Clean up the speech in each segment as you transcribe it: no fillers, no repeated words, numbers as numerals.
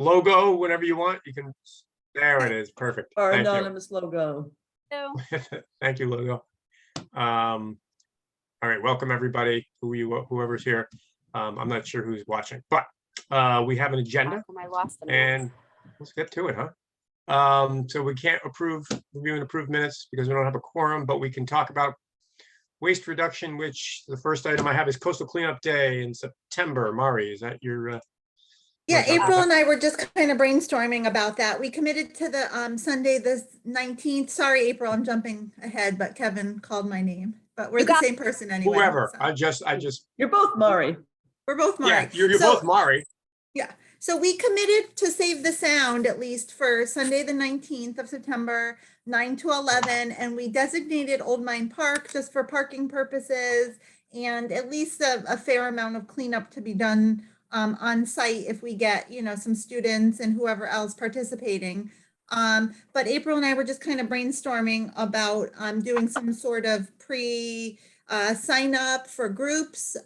logo, whatever you want. You can, there it is, perfect. Our Thank you. anonymous logo. So, Thank you, logo. All right, welcome everybody, whoever's here. I'm not sure who's watching, but we have an agenda I lost them. and let's get to it, huh? So we can't review and approve minutes because we don't have a quorum, but we can talk about waste reduction, which the first item I have is Coastal Cleanup Day in September. Mari, is that your? Yeah, April and I were just kind of brainstorming about that. We committed to the Sunday, the 19th. Sorry, April, I'm jumping ahead, but Kevin called my name. But we're the same person anyway. Whoever. So. I just. You're both Mari. We're both Mari. Yeah, you're both Mari. Yeah. So we committed to save the sound at least for Sunday, the 19th of September, 9 to 11. And we designated Old Mine Park just for parking purposes and at least a fair amount of cleanup to be done on site if we get, some students and whoever else participating. But April and I were just kind of brainstorming about doing some sort of sign up for groups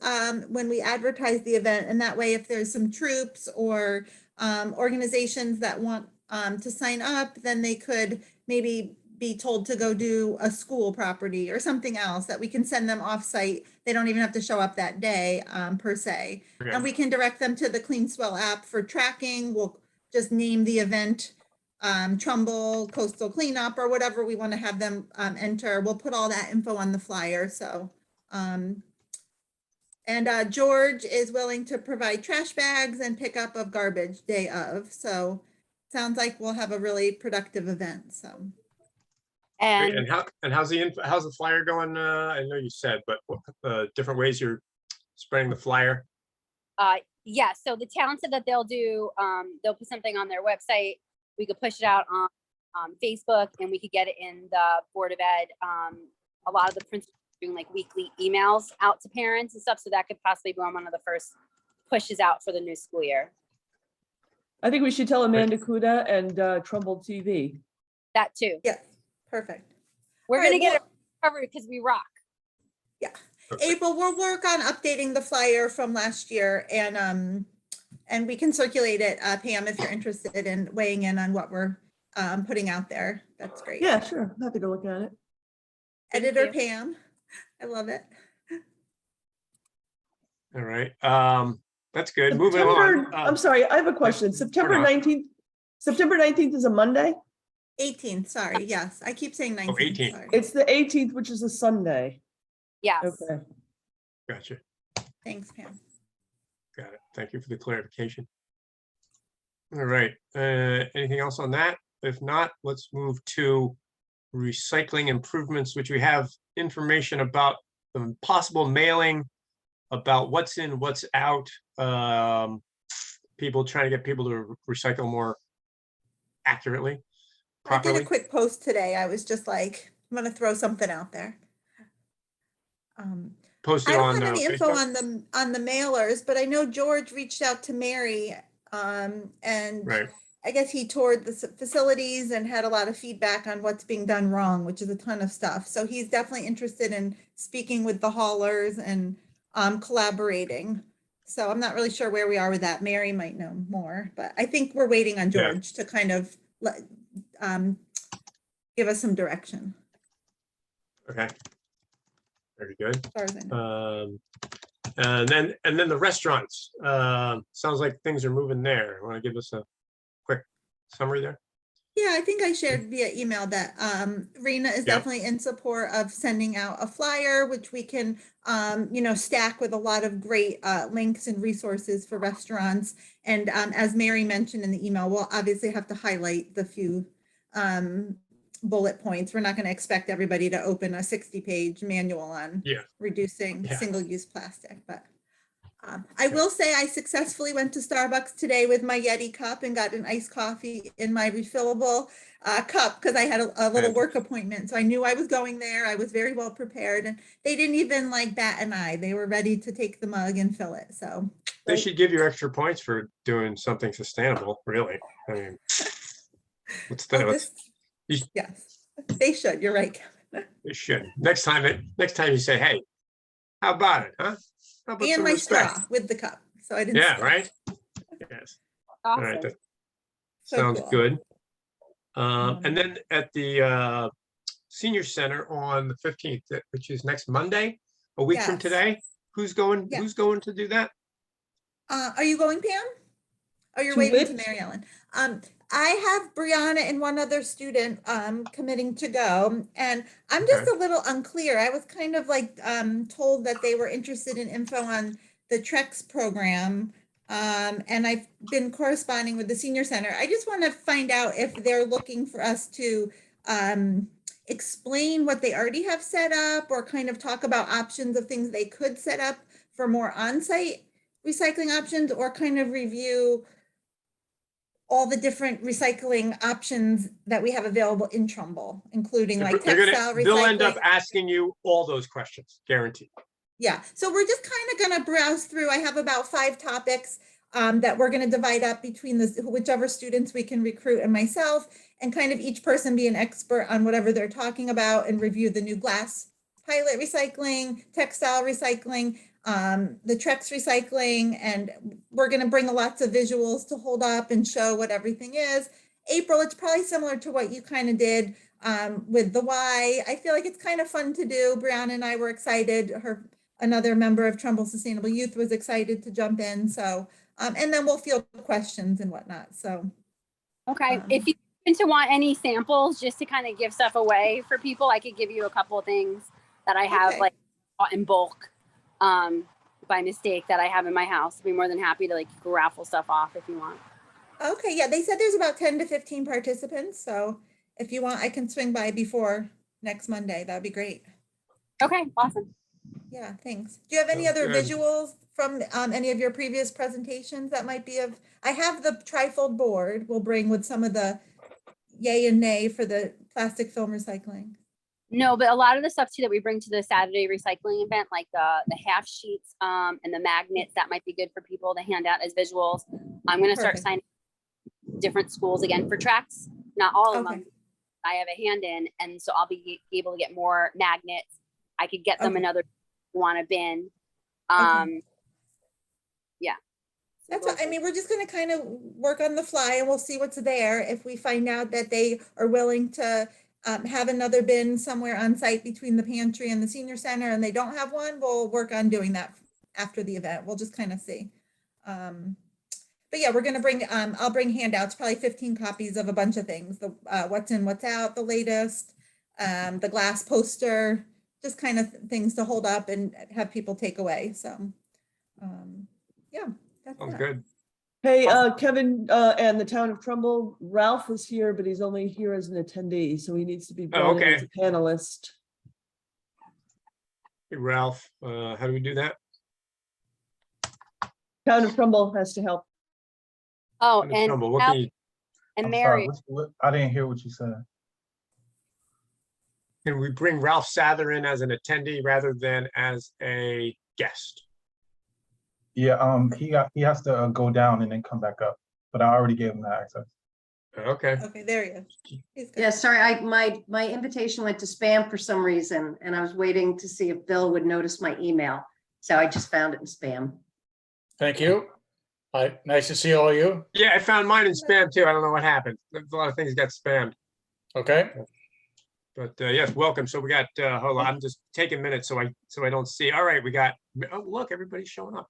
when we advertise the event. And that way, if there's some troops or organizations that want to sign up, then they could maybe be told to go do a school property or something else that we can send them off site. They don't even have to show up that day per se. Okay. And we can direct them to the Clean Swell app for tracking. We'll just name the event Trumbull Coastal Cleanup or whatever we want to have them enter. We'll put all that info on the flyer. So, George is willing to provide trash bags and pickup of garbage day of. So sounds like we'll have a really productive event. So. And how's the flyer going? I know you said, but what different ways you're spreading the flyer? yeah, so the town said that they'll put something on their website. We could push it out on Facebook and we could get it in the Board of Ed. A lot of the principals are doing like weekly emails out to parents and stuff. So that could possibly be one of the first pushes out for the new school year. I think we should tell Amanda Kuda and Trumbull TV. That too. Yeah, perfect. We're All going right, to get it covered because we rock. Yeah. Perfect. April, we'll work on updating the flyer from last year and we can circulate it, Pam, if you're interested in weighing in on what we're putting out there. That's great. Yeah, sure. I'm happy to look at it. Editor Pam, I love it. All right. That's good. Moving on. I'm sorry, I have a question. September 19th. September 19th is a Monday? 18th, sorry. Yes, I keep saying 19th. 18th. Sorry. It's the 18th, which is a Sunday. Yes. Okay. Gotcha. Thanks, Pam. Got it. Thank you for the clarification. All right. Anything else on that? If not, let's move to recycling improvements, which we have information about the possible mailing, about what's in, what's out. People trying to get people to recycle more accurately, properly. I did a quick post today. I was just like, I'm going to throw something out there. Post I it don't on have any info Facebook? on the mailers, but I know George reached out to Mary and Right. I guess he toured the facilities and had a lot of feedback on what's being done wrong, which is a ton of stuff. So he's definitely interested in speaking with the haulers and collaborating. So I'm not really sure where we are with that. Mary might know more, but I think we're waiting on George to kind of give us some direction. Okay. Very good. As far as I know. And then the restaurants. Sounds like things are moving there. Want to give us a quick summary there? Yeah, I think I shared via email that Rena is definitely in support of sending out a flyer, which we can, stack with a lot of great links and resources for restaurants. And as Mary mentioned in the email, we'll obviously have to highlight the few bullet points. We're not going to expect everybody to open a 60-page manual on reducing single-use plastic, but I will say I successfully went to Starbucks today with my Yeti cup and got an iced coffee in my refillable cup because I had a little work appointment. So I knew I was going there. I was very well prepared and they didn't even like bat an eye. They were ready to take the mug and fill it. So they should give you extra points for doing something sustainable, really. I mean, yes, they should. You're right, Kevin. They should. Next time you say, hey, how about it, huh? And my straw with the cup. So I didn't. Yeah, right? Yes. Awesome. All right. So Sounds cool. good. And then at the senior center on the 15th, which is next Monday, a week from Yes. today. Who's going? Yeah. Who's going to do that? Are you going, Pam? Oh, you're To waving to which? Mary Ellen. I have Brianna and one other student committing to go, and I'm just Okay. a little unclear. I was kind of like told that they were interested in info on the TREX program, and I've been corresponding with the senior center. I just want to find out if they're looking for us to explain what they already have set up, or kind of talk about options of things they could set up for more on-site recycling options, or kind of review all the different recycling options that we have available in Trumbull, including like textile They'll end up recycling. asking you all those questions, guaranteed. Yeah, so we're just kind of gonna browse through. I have about 5 topics that we're gonna divide up between whichever students we can recruit and myself, and kind of each person be an expert on whatever they're talking about, and review the new glass pilot recycling, textile recycling, the Trex recycling, and we're gonna bring lots of visuals to hold up and show what everything is. April, it's probably similar to what you kind of did with the Y. I feel like it's kind of fun to do. Brianna and I were excited. Another member of Trumbull Sustainable Youth was excited to jump in. So, and then we'll field questions and whatnot. So, Okay, if you happen to want any samples just to kind of give stuff away for people, I could give you a couple of things that I have Okay. like bought in bulk by mistake that I have in my house. I'd be more than happy to like raffle stuff off if you want. okay, yeah, they said there's about 10 to 15 participants. So if you want, I can swing by before next Monday. That'd be great. Okay, awesome. Yeah, thanks. Do you have any Sounds other good. visuals from any of your previous presentations that might be of, I have the trifold board we'll bring with some of the yay and nay for the plastic film recycling. No, but a lot of the stuff too that we bring to the Saturday recycling event, like the half sheets and the magnets, that might be good for people to hand out as visuals. I'm going to start Perfect. signing different schools again for tracks. Not all of Okay. them. I have a hand in, and so I'll be able to get more magnets. I could get them Okay. another want a bin. Yeah. That's what, I mean, we're just gonna kind of work on the fly, and we'll see what's there. If we find out that they are willing to have another bin somewhere on site between the pantry and the senior center, and they don't have one, we'll work on doing that after the event. We'll just kind of see. But yeah, we're gonna bring, I'll bring handouts, probably 15 copies of a bunch of things. The what's in, what's out, the latest, the glass poster, just kind of things to hold up and have people take away. So, yeah. That's Sounds it. good. Hey, Kevin, and the town of Trumbull, Ralph is here, but he's only here as an attendee, so he needs to be brought in as a panelist. Hey, Ralph, how do we do that? Town of Trumbull has to help. Oh, Under and Trumbull, what can you, and I'm Mary. sorry, I didn't hear what you said. can we bring Ralph Sather in as an attendee rather than as a guest? Yeah, he has to go down and then come back up, but I already gave him that access. Okay, Okay, there he is. He's good. Yeah, sorry, my invitation went to spam for some reason, and I was waiting to see if Bill would notice my email. So I just found it in spam. Thank you. Hi, nice to see all of you. yeah, I found mine in spam too. I don't know what happened. There's a lot of things got spammed, Okay, but yes, welcome. So we got, hold on, I'm just taking minutes so I don't see. All right, we got, oh, look, everybody's showing up.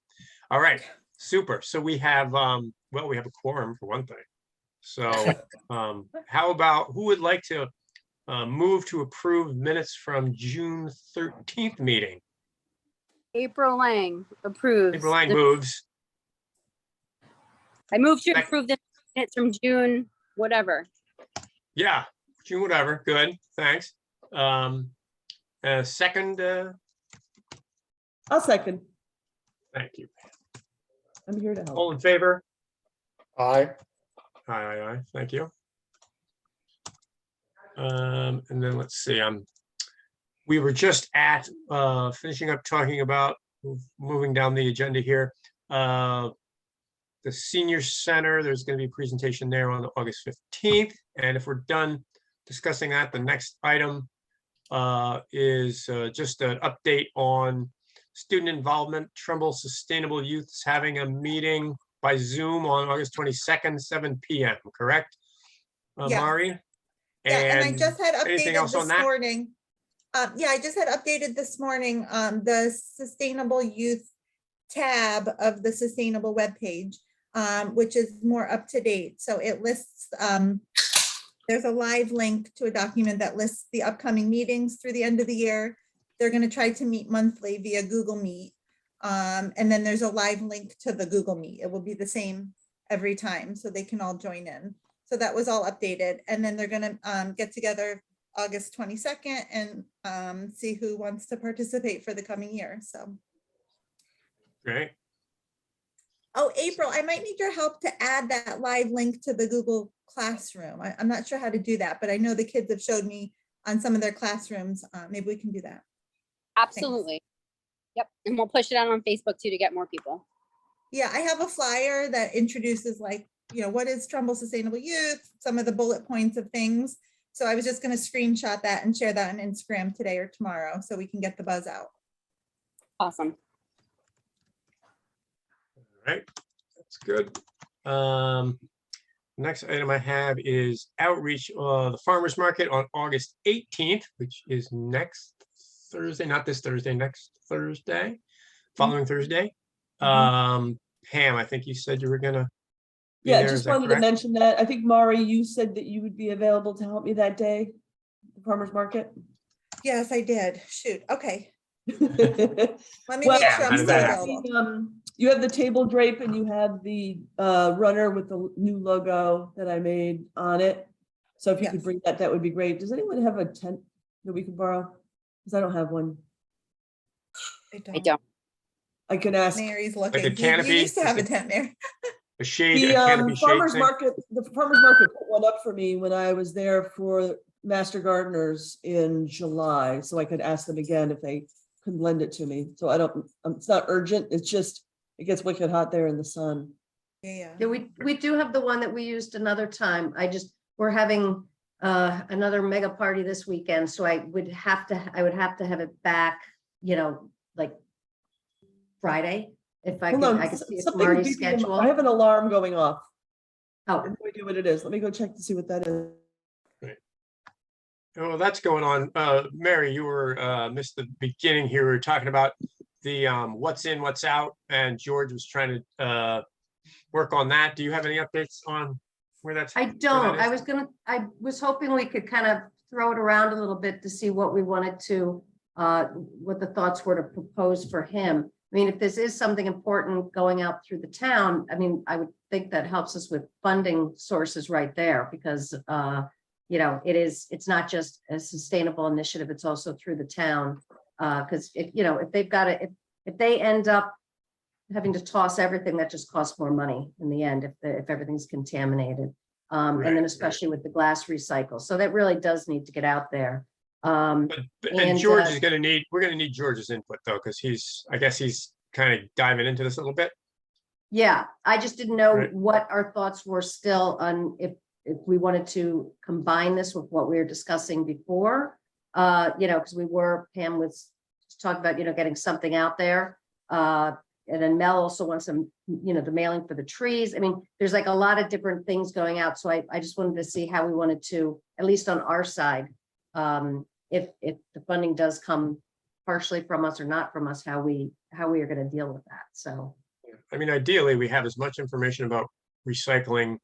All right, super. So we have, well, we have a quorum for one thing. So how about, who would like to move to approve minutes from June 13th meeting? April Lang approves. April Lang the- moves. I moved to Second. approve the minutes from June, whatever. Yeah, June, whatever. Good, thanks. Second, I'll second. thank you. I'm here to help. All in favor? aye. Aye, thank you. And then let's see, we were just at, finishing up talking about, moving down the agenda here. The senior center, there's gonna be a presentation there on August 15th. And if we're done discussing that, the next item is just an update on student involvement. Trumbull Sustainable Youth is having a meeting by Zoom on August 22nd, 7 p.m., correct? Yeah. Mari? Yeah, and I just had anything updated else on this that? morning. Yeah, I just had updated this morning, the Sustainable Youth tab of the Sustainable webpage, which is more up to date. So it lists, there's a live link to a document that lists the upcoming meetings through the end of the year. They're going to try to meet monthly via Google Meet. And then there's a live link to the Google Meet. It will be the same every time, so they can all join in. So that was all updated. And then they're going to get together August 22nd and see who wants to participate for the coming year. So, Great. oh, April, I might need your help to add that live link to the Google Classroom. I'm not sure how to do that, but I know the kids have showed me on some of their classrooms. Maybe we can do that. Absolutely. Yep. And we'll push it out on Facebook too to get more people. Yeah, I have a flyer that introduces, like, you know, what is Trumbull Sustainable Youth, some of the bullet points of things. So I was just going to screenshot that and share that on Instagram today or tomorrow so we can get the buzz out. Awesome. All right, that's good. Next item I have is outreach, the farmer's market on August 18th, which is next Thursday, not this Thursday, next Thursday, following Thursday. Pam, I think you said you were gonna be Yeah, there, is just that wanted to correct? mention that. I think Mari, you said that you would be available to help me that day, the farmer's market. Yes, I did. Shoot. Okay. Well, Let me make sure how I'm did still that available. you have the table drape and you have the runner with the new logo that I made on it. So if you could Yes. bring that, that would be great. Does anyone have a tent that we could borrow? Because I don't have one. I don't. I can ask. Mary's looking. a You canopy? used to have a tent, Mary. A shade, The a canopy shade farmer's thing? market, the farmer's market put one up for me when I was there for Master Gardeners in July, so I could ask them again if they could lend it to me. So I don't, it's not urgent, it's just, it gets wicked hot there in the sun. Yeah. Yeah, we do have the one that we used another time. We're having another mega party this weekend, so I would have to have it back, you know, like Friday, if I Hold could, on, I could see it's something Marty's beeping in my- schedule. I have an alarm going off. I Oh, have no idea what it is. Let me go check to see what that is. Oh, that's going on. Mary, you were missed the beginning here. We were talking about the what's in, what's out, and George was trying to work on that. Do you have any updates on where that's? I where don't. that is? I was hoping we could kind of throw it around a little bit to see what we wanted to, what the thoughts were to propose for him. I mean, if this is something important going out through the town, I mean, I would think that helps us with funding sources right there, because you know, it's not just a sustainable initiative, it's also through the town. Because if they've got to, if they end up having to toss everything, that just costs more money in the end if everything's contaminated. And Right, then especially with the glass recycle. So that really does need to get out there. And and, George is we're gonna need George's input though, because I guess he's kind of diving into this a little bit. Yeah, I just didn't know Right. what our thoughts were still on if we wanted to combine this with what we were discussing before. Because Pam was talking about, getting something out there. And then Mel also wants some, the mailing for the trees. I mean, there's like a lot of different things going out. So I just wanted to see how we wanted to, at least on our side, if the funding does come partially from us or not from us, how we are going to deal with that. So. I mean, ideally, we have as much information about recycling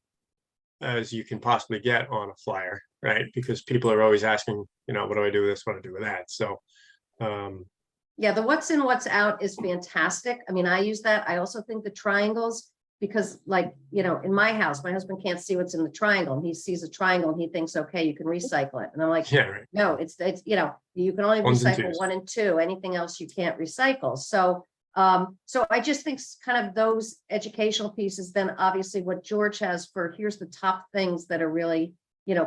as you can possibly get on a flyer, right? Because people are always asking, what do I do with this? What do I do with that? So, yeah, the what's in, what's out is fantastic. I mean, I use that. I also think the triangles, because in my house, my husband can't see what's in the triangle, and he sees a triangle and he thinks, okay, you can recycle it. And I'm like, yeah, right. no, it's, you can only Ones and recycle twos. 1 and 2, anything else you can't recycle. So, so I just think kind of those educational pieces, then obviously what George has for, here's the top things that are really,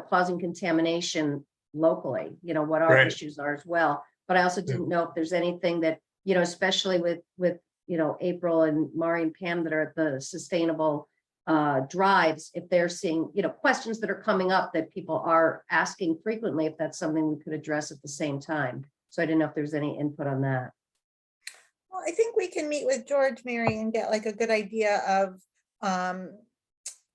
causing contamination locally, what our Right. issues are as well. But I also didn't know if there's anything that, especially with April and Mari and Pam that are at the sustainable drives, if they're seeing, questions that are coming up that people are asking frequently, if that's something we could address at the same time. So I didn't know if there's any input on that. Well, I think we can meet with George, Mary, and get like a good idea of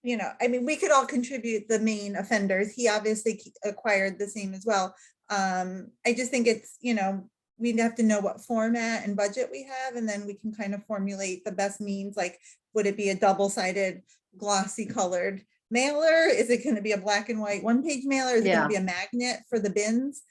You know, I mean, we could all contribute the main offenders. He obviously acquired the same as well. I just think it's, you know, we'd have to know what format and budget we have, and then we can kind of formulate the best means, like, would it be a double-sided glossy colored mailer? Is it going to be a black and white one-page mailer? Is it going Yeah. to be a magnet for the bins?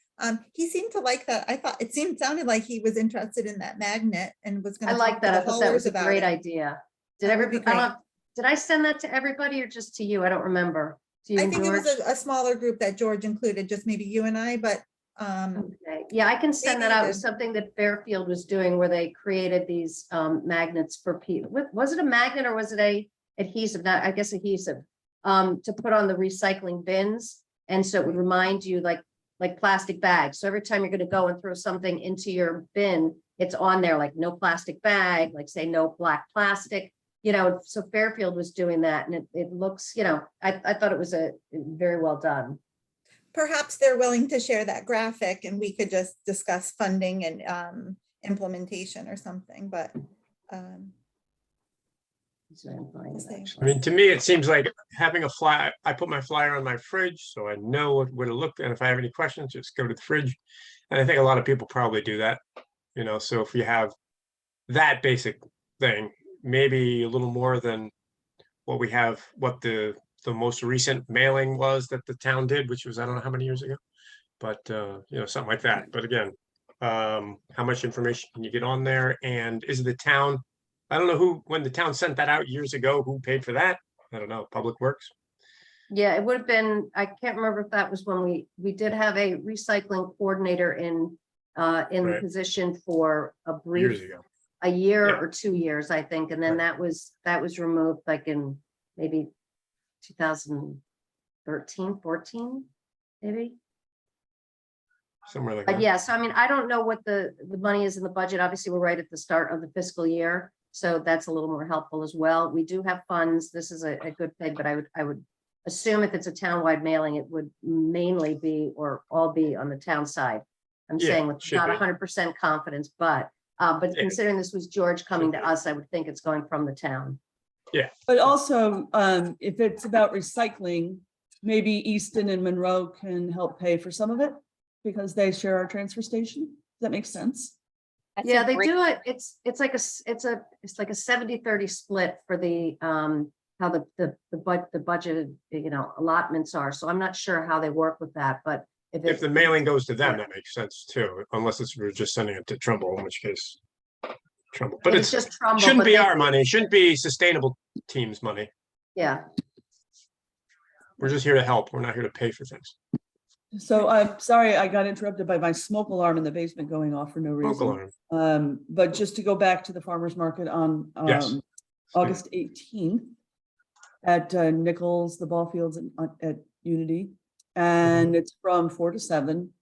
He seemed to like that. I thought sounded like he was interested in that magnet and was going I to like that. I thought that was a great idea. idea. Did That would be everybody, did I send that to everybody or just to you? I don't remember. To you I and think it was George? a smaller group that George included, just maybe you and I, but Okay, yeah, I can send that maybe out. It the- was something that Fairfield was doing where they created these magnets for people. Was it a magnet or was it a adhesive? Not, I guess adhesive, to put on the recycling bins. And so it would remind you like plastic bags. So every time you're gonna go and throw something into your bin, it's on there, like no plastic bag, like say no black plastic. You know, so Fairfield was doing that and it looks, you know, I thought it was a very well done. perhaps they're willing to share that graphic and we could just discuss funding and implementation or something, but So I'm fine with Let's see. I actually. mean, to me, it seems like having a flyer, I put my flyer on my fridge, so I know where to look, and if I have any questions, just go to the fridge. And I think a lot of people probably do that, you know, so if you have that basic thing, maybe a little more than what we have, what the most recent mailing was that the town did, which was, I don't know how many years ago. But you know, something like that. But again, how much information can you get on there? And is the town, I don't know who, when the town sent that out years ago, who paid for that? I don't know, Public Works? Yeah, it would have been, I can't remember if that was when we did have a recycling coordinator in the Right. position for a Years brief, ago. a year Yeah. or 2 years, I think. And then Right. that was removed like in maybe 2013, 14, maybe. Somewhere like But that. yeah, so I mean, I don't know what the money is in the budget. Obviously, we're right at the start of the fiscal year. So that's a little more helpful as well. We do have funds. This is a good thing, but I would assume if it's a townwide mailing, it would mainly be or all be on the town side. I'm Yeah, saying with should not be. 100% confidence, but Yeah. considering this was George coming to be. us, I would think it's going from the town. But also, if it's about recycling, maybe Easton and Monroe can help pay for some of it because they share our transfer station. Does that make sense? That's a Yeah, they great- do it. It's like a 70-30 split for the how the budgeted, you know, allotments are. So I'm not sure how they work with that, but If the mailing goes to them, Yeah. that makes sense too, unless we're just sending it to Trumbull, in which case. Trumbull, but if it's, just Trumbull, shouldn't but be they- our money, shouldn't be sustainable team's money. Yeah, We're just here to help. We're not here to pay for things. So I'm sorry, I got interrupted by my smoke alarm in the basement going off for no Smoke reason. alarm. But just to go back to the farmer's market on Yes. August 18th at Nichols, the ball fields at Unity. And it's from 4 to 7.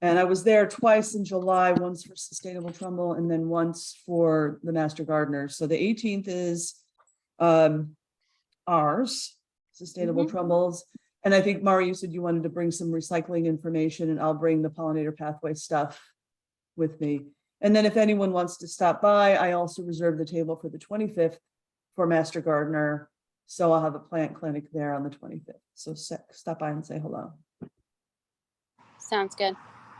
And I was there twice in July, once for Sustainable Trumbull and then once for the Master Gardeners. So the 18th is ours, Sustainable Trumbull's. And I think, Mari, you said you wanted to bring some recycling information and I'll bring the pollinator pathway stuff with me. And then if anyone wants to stop by, I also reserved the table for the 25th for Master Gardener. So I'll have a plant clinic there on the 25th. So stop by and say hello. Sounds good.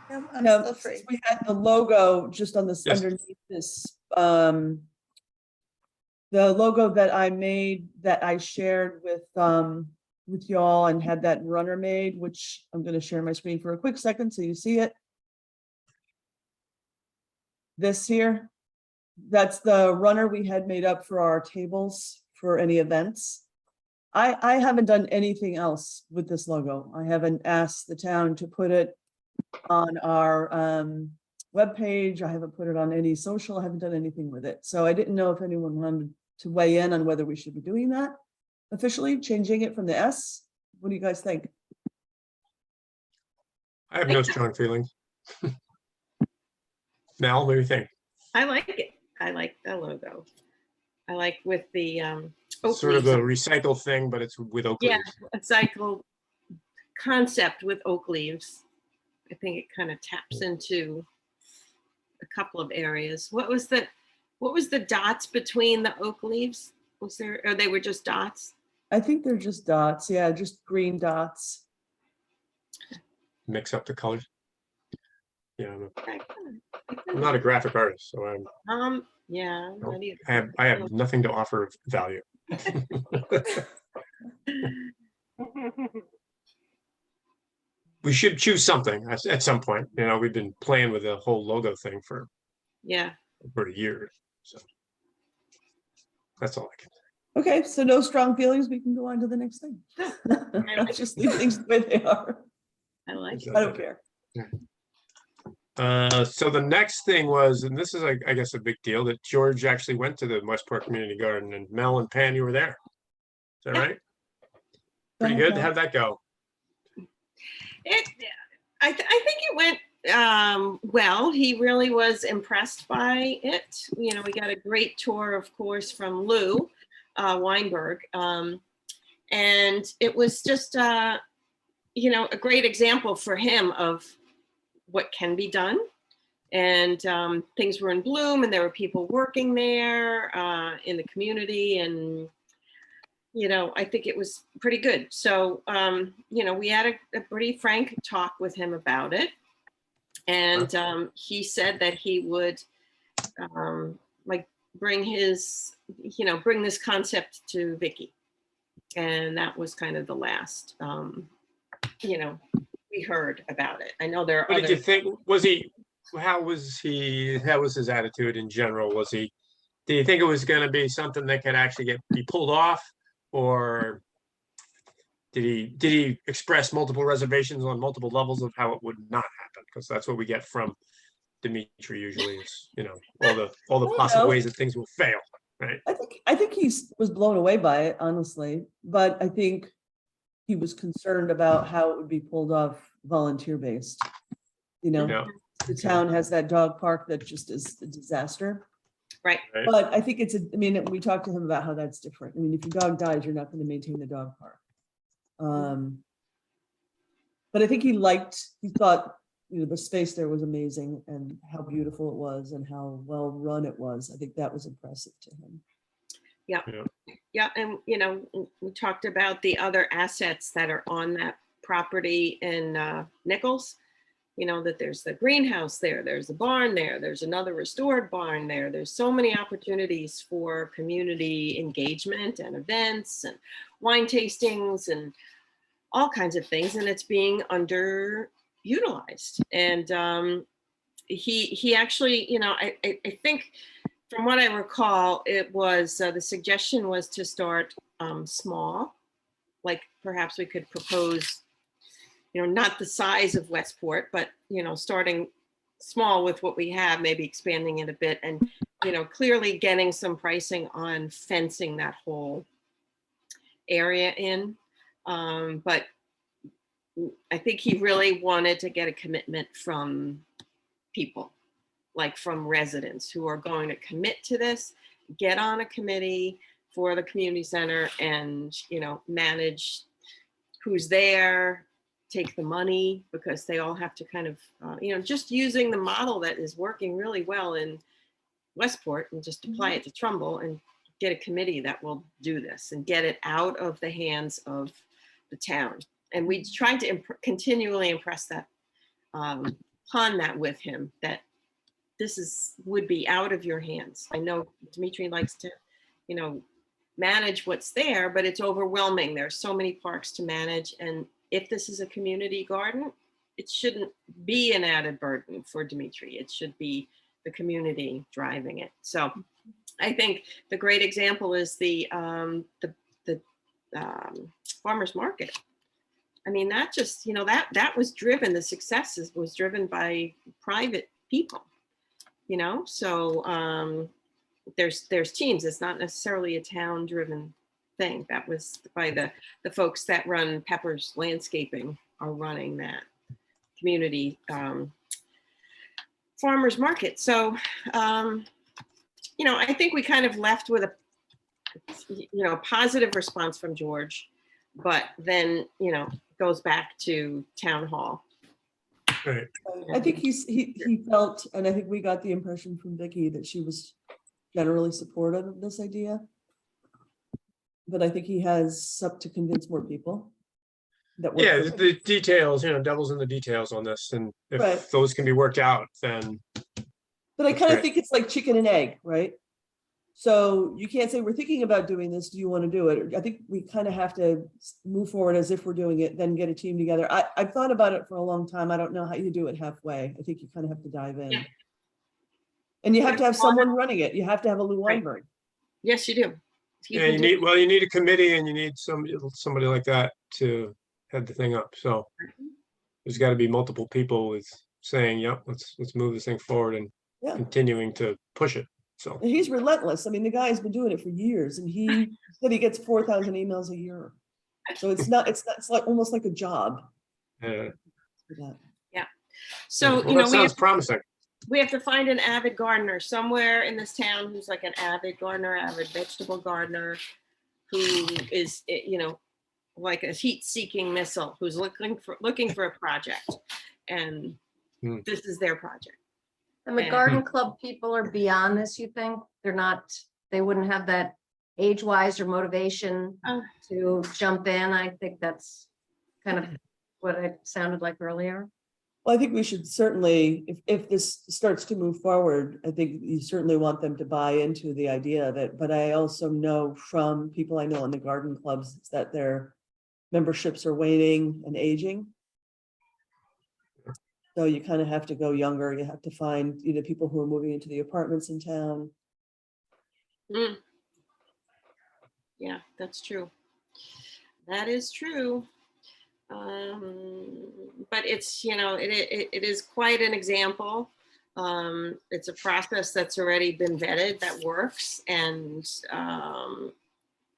yeah, I'm Now, still free. since we had the logo just on this, Yes. underneath this, the logo that I made, that I shared with y'all and had that runner made, which I'm gonna share my screen for a quick second so you see it. This here, that's the runner we had made up for our tables for any events. I haven't done anything else with this logo. I haven't asked the town to put it on our webpage. I haven't put it on any social. I haven't done anything with it. So I didn't know if anyone wanted to weigh in on whether we should be doing that officially, changing it from the S. What do you guys think? I have no strong feelings. Mel, what do you think? I like it. I like the logo. I like with the oak Sort of leaves a on- recycle thing, but it's with oak Yeah. leaves. a cycle concept with oak leaves. I think it kind of taps into a couple of areas. What was the dots between the oak leaves? Was there, or they were just dots? I think they're just dots. Yeah, just green dots. Mix up the colors. Yeah, Okay, I'm not a graphic artist, so yeah. I'm not either. I have nothing to offer of value. We should choose something at some point. You know, we've been playing with the whole logo thing for Yeah, over a year, so that's all I can. Okay, so no strong feelings. We can go on to the next thing. like Just leave things the way they are. I like it. I don't care. So the next thing was, and this is, I guess, a big deal, that George actually went to the Westport Community Garden, and Mel and Pan, you were there. Is that Yeah. right? Pretty ahead, good. Mel. How'd that go? I think it went well. He really was impressed by it. You know, we got a great tour, of course, from Lou Weinberg. And it was just, you know, a great example for him of what can be done. And things were in bloom, and there were people working there in the community. And, you know, I think it was pretty good. So, you know, we had a pretty frank talk with him about it. And he said that he would like bring his, you know, bring this concept to Vicky. And that was kind of the last, you know, we heard about it. I know there are What other. did you think? How was his attitude in general? Did you think it was going to be something that could actually be pulled off? Or did he express multiple reservations on multiple levels of how it would not happen? Because that's what we get from Dimitri usually, is, you know, all the possible ways that things will fail, right? I think he was blown away by it, honestly, but I think he was concerned about how it would be pulled off volunteer based. You know, Yeah. the town has that dog park that just is a disaster. Right. Right. But I think I mean, we talked to him about how that's different. I mean, if your dog dies, you're not going to maintain the dog park. But I think he thought, you know, the space there was amazing and how beautiful it was and how well run it was. I think that was impressive to him. Yeah, and you know, we talked about the other assets that are on that property in Nichols. You know, that there's the greenhouse there, there's the barn there, there's another restored barn there. There's so many opportunities for community engagement and events and wine tastings and all kinds of things, and it's being underutilized. And he actually, you know, I think from what I recall, it was the suggestion was to start small, like perhaps we could propose, you know, not the size of Westport, but, you know, starting small with what we have, maybe expanding it a bit, and, you know, clearly getting some pricing on fencing that whole area in. But I think he really wanted to get a commitment from people, like from residents who are going to commit to this, get on a committee for the community center and, you know, manage who's there, take the money, because they all have to kind of, you know, just using the model that is working really well in Westport and just apply it to Trumbull and get a committee that will do this and get it out of the hands of the town. And we tried to continually impress that upon that with him, that this would be out of your hands. I know Dimitri likes to, you know, manage what's there, but it's overwhelming. There's so many parks to manage. And if this is a community garden, it shouldn't be an added burden for Dimitri. It should be the community driving it. So I think the great example is the farmers market. I mean, that just, you know, that was driven, the successes was driven by private people, you know? So there's teams, it's not necessarily a town driven thing. That was by the folks that run Pepper's Landscaping are running that community farmers market. So, you know, I think we kind of left with a, you know, positive response from George, but then, you know, goes back to town hall. Right. I think he felt, and I think we got the impression from Vicky that she was generally supportive of this idea. but I think he has up to convince more people. That work Yeah, for the him. the details, devil's in the details on this, and if Right. those can be worked out, then But I That's kind of great. think it's like chicken and egg, right? So you can't say, we're thinking about doing this. Do you want to do it? I think we kind of have to move forward as if we're doing it, then get a team together. I've thought about it for a long time. I don't know how you do it halfway. I think you kind of have to dive in. Yeah. And you have to have someone running it. You have to have a Lou Right. Weinberg. Yes, you do. yeah, you need a committee and you need somebody like that to head the thing up. So there's got to be multiple people with saying, yep, let's move this thing forward and Yeah. continuing to push it. So And he's relentless. I mean, the guy's been doing it for years, and he said he gets 4,000 emails a year. So it's like almost like a job. yeah. for that. So, Well, that sounds promising. we have to find an avid gardener somewhere in this town who's like an avid gardener, avid vegetable gardener, who is, like a heat-seeking missile, who's looking for a project, and this is their project. And the Yeah. garden club people are beyond this, you think? They wouldn't have that age-wise or motivation Oh. to jump in. I think that's kind of what it sounded like earlier. Well, I think we should certainly, if this starts to move forward, I think you certainly want them to buy into the idea of it. But I also know from people I know in the garden clubs that their memberships are waning and aging. So you kind of have to go younger. You have to find either people who are moving into the apartments in town. Mm. Yeah, that's true. That is true. But it's, it is quite an example. It's a process that's already been vetted, that works. And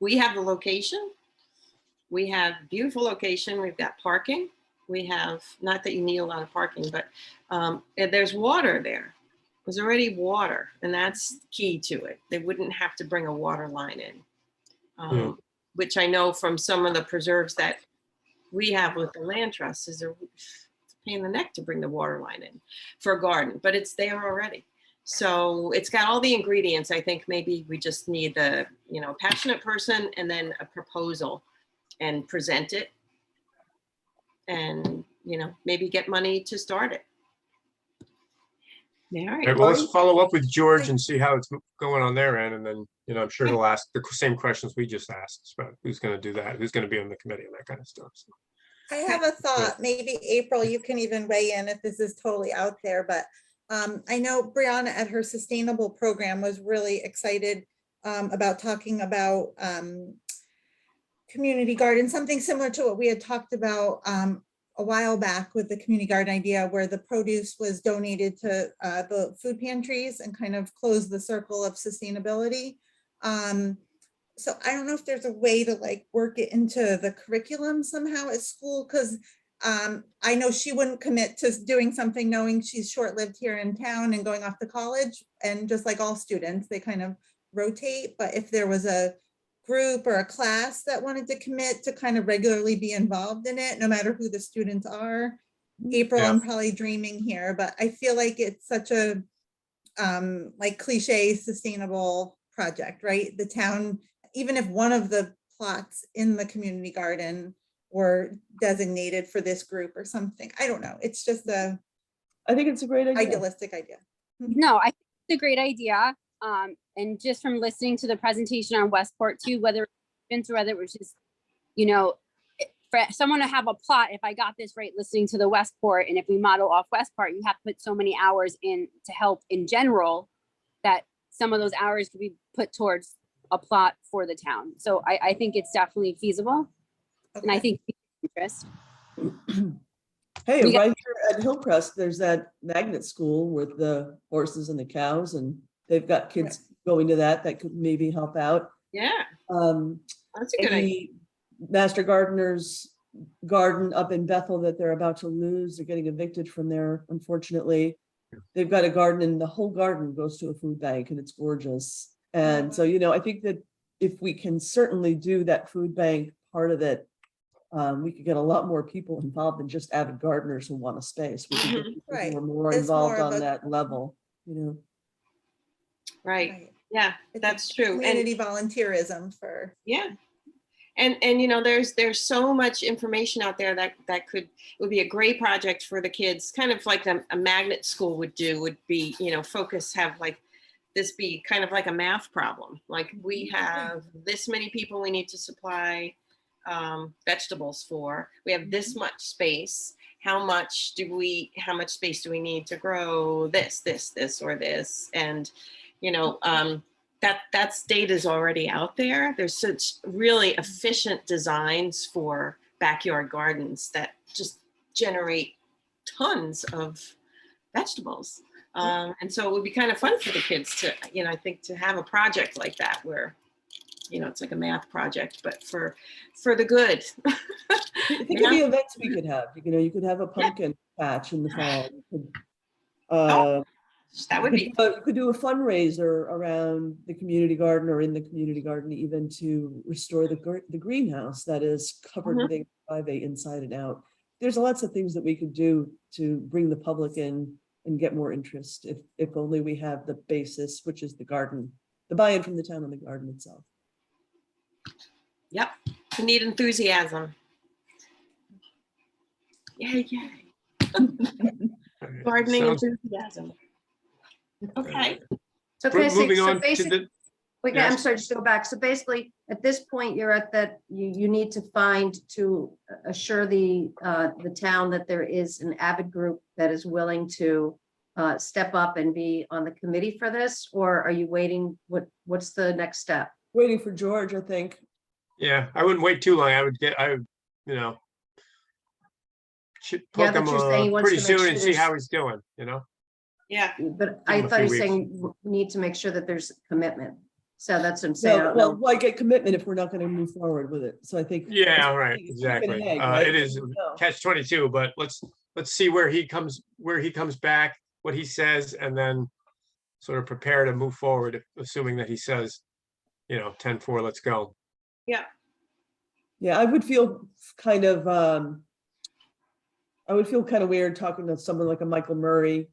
we have the location. We have beautiful location. We've got parking. We have, not that you need a lot of parking, but and there's water there. There's already water, and that's key to it. They wouldn't have to bring a water line in, which I know from some of the preserves that we have with the land trust is a pain in the neck to bring the water line in for a garden, but it's there already. So it's got all the ingredients. I think maybe we just need the, passionate person and then a proposal and present it and, maybe get money to start it. All All right. right, well, let's follow up with George and see how it's going on their end. And then, I'm sure he'll ask the same questions we just asked about who's going to do that, who's going to be on the committee and that kind of stuff. So, I have a thought, maybe April, you can even weigh in if this is totally out there, but I know Brianna at her sustainable program was really excited about talking about community garden, something similar to what we had talked about a while back with the community garden idea, where the produce was donated to the food pantries and kind of close the circle of sustainability. So I don't know if there's a way to work it into the curriculum somehow at school, because I know she wouldn't commit to doing something knowing she's short-lived here in town and going off to college, and just like all students, they kind of rotate. But if there was a group or a class that wanted to commit to kind of regularly be involved in it, no matter who the students are. April, Yeah. I'm probably dreaming here, but I feel like it's such a cliche sustainable project, right? The town, even if one of the plots in the community garden were designated for this group or something, I don't know. It's just I think it's a great idea. idealistic idea. No, I think it's a great idea. And just from listening to the presentation on Westport too, whether it was just, for someone to have a plot, if I got this right, listening to the Westport, and if we model off Westport, you have to put so many hours in to help in general, that some of those hours could be put towards a plot for the town. So I think it's definitely feasible. Okay. And I think interest. Hey, We got- right here at Hillcrest, there's that magnet school with the horses and the cows, and they've got kids going to that could maybe help out. Yeah, that's a good idea. Any Master Gardener's garden up in Bethel that they're about to lose, they're getting evicted from there, unfortunately. They've got a garden, and the whole garden goes to a food bank, and it's gorgeous. And so, I think that if we can certainly do that food bank part of it, we could get a lot more people involved than just avid gardeners who want a space. We could get people Right. who are more It's involved more of on a- that level, Right. Right. Yeah, It's that's true. And Community volunteerism for. yeah, And you know, there's so much information out there that it would be a great project for the kids, kind of like a magnet school would be, you know, have like this be kind of like a math problem. Like we have this many people we need to supply vegetables for. We have this much space. How much space do we need to grow this, or this? And, you know, that's data's already out there. There's such really efficient designs for backyard gardens that just generate tons of vegetables. And so it would be kind of fun for the kids to, you know, I think to have a project like that where, you know, it's like a math project, but for the good. Think of the events we could have. You know, you could have a pumpkin patch in the fall. You could, That would be, you could do a fundraiser around the community garden or in the community garden, even to restore the greenhouse that is covered with A5A inside and out. There's lots of things that we could do to bring the public in and get more interest if only we have the basis, which is the garden, the buy-in from the town on the garden itself. yep, we need enthusiasm. Yay, yay. Gardening Sounds- enthusiasm. Okay. So can I say, Moving so on to basically, the, wait, yes. I'm sorry, just to go back. So basically, at this point, you're at that, you need to find to assure the town that there is an avid group that is willing to step up and be on the committee for this, or are you waiting? What's the next step? Waiting for George, I think. yeah, I wouldn't wait too long. You know, should Yeah, poke that him you're saying he wants pretty to make soon sure and see there's- how he's doing, you know? Yeah. But Give I him a thought you few were saying we need to make sure that there's commitment. So that's what I'm saying. I So, don't well, know. why get commitment if we're not going to move forward with it? So I think. Yeah, right, it's chicken and exactly. egg, right? It is No. catch-22, but let's see where he comes back, what he says, and then sort of prepare to move forward, assuming that he says, you know, 10-4, let's go. Yeah. Yeah, I would feel kind of weird talking to someone like a Michael Murray,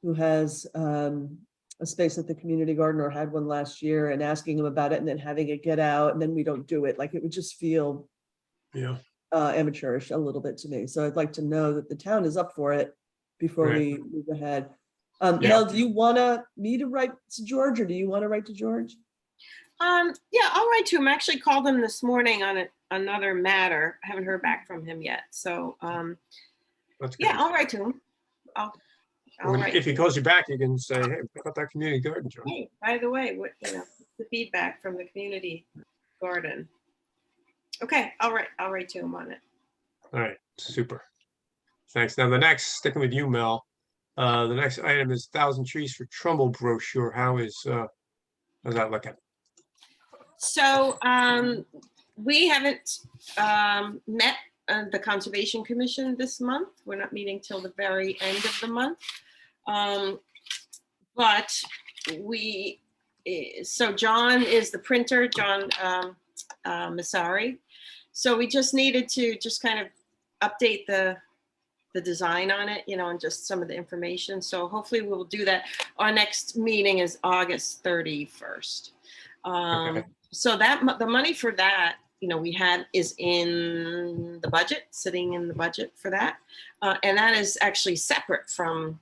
who has a space at the community garden or had one last year, and asking him about it and then having it get out and then we don't do it. Like it would just feel Yeah. amateurish a little bit to me. So I'd like to know that the town is up for it before Right. we move ahead. Yeah. Mel, do you want me to write to George, or do you want to write to George? Yeah, I'll write to him. I actually called him this morning on another matter. I haven't heard back from him yet. So, That's good. yeah, I'll write to him. I'll write. If he calls you back, you can say, hey, pick up that community garden, George. Hey, by the way, the feedback from the community garden. Okay, I'll write to him on it. All right, super. Thanks. Now sticking with you, Mel, the next item is 1,000 Trees for Trumbull brochure. How's that looking? So we haven't met the Conservation Commission this month. We're not meeting till the very end of the month. But so John is the printer, John Massari. So we just needed to just kind of update the design on it, you know, and just some of the information. So hopefully we'll do that. Our next meeting is August 31st. Okay. So the money for that, you know, we had is in the budget, sitting in the budget for that. And that is actually separate from,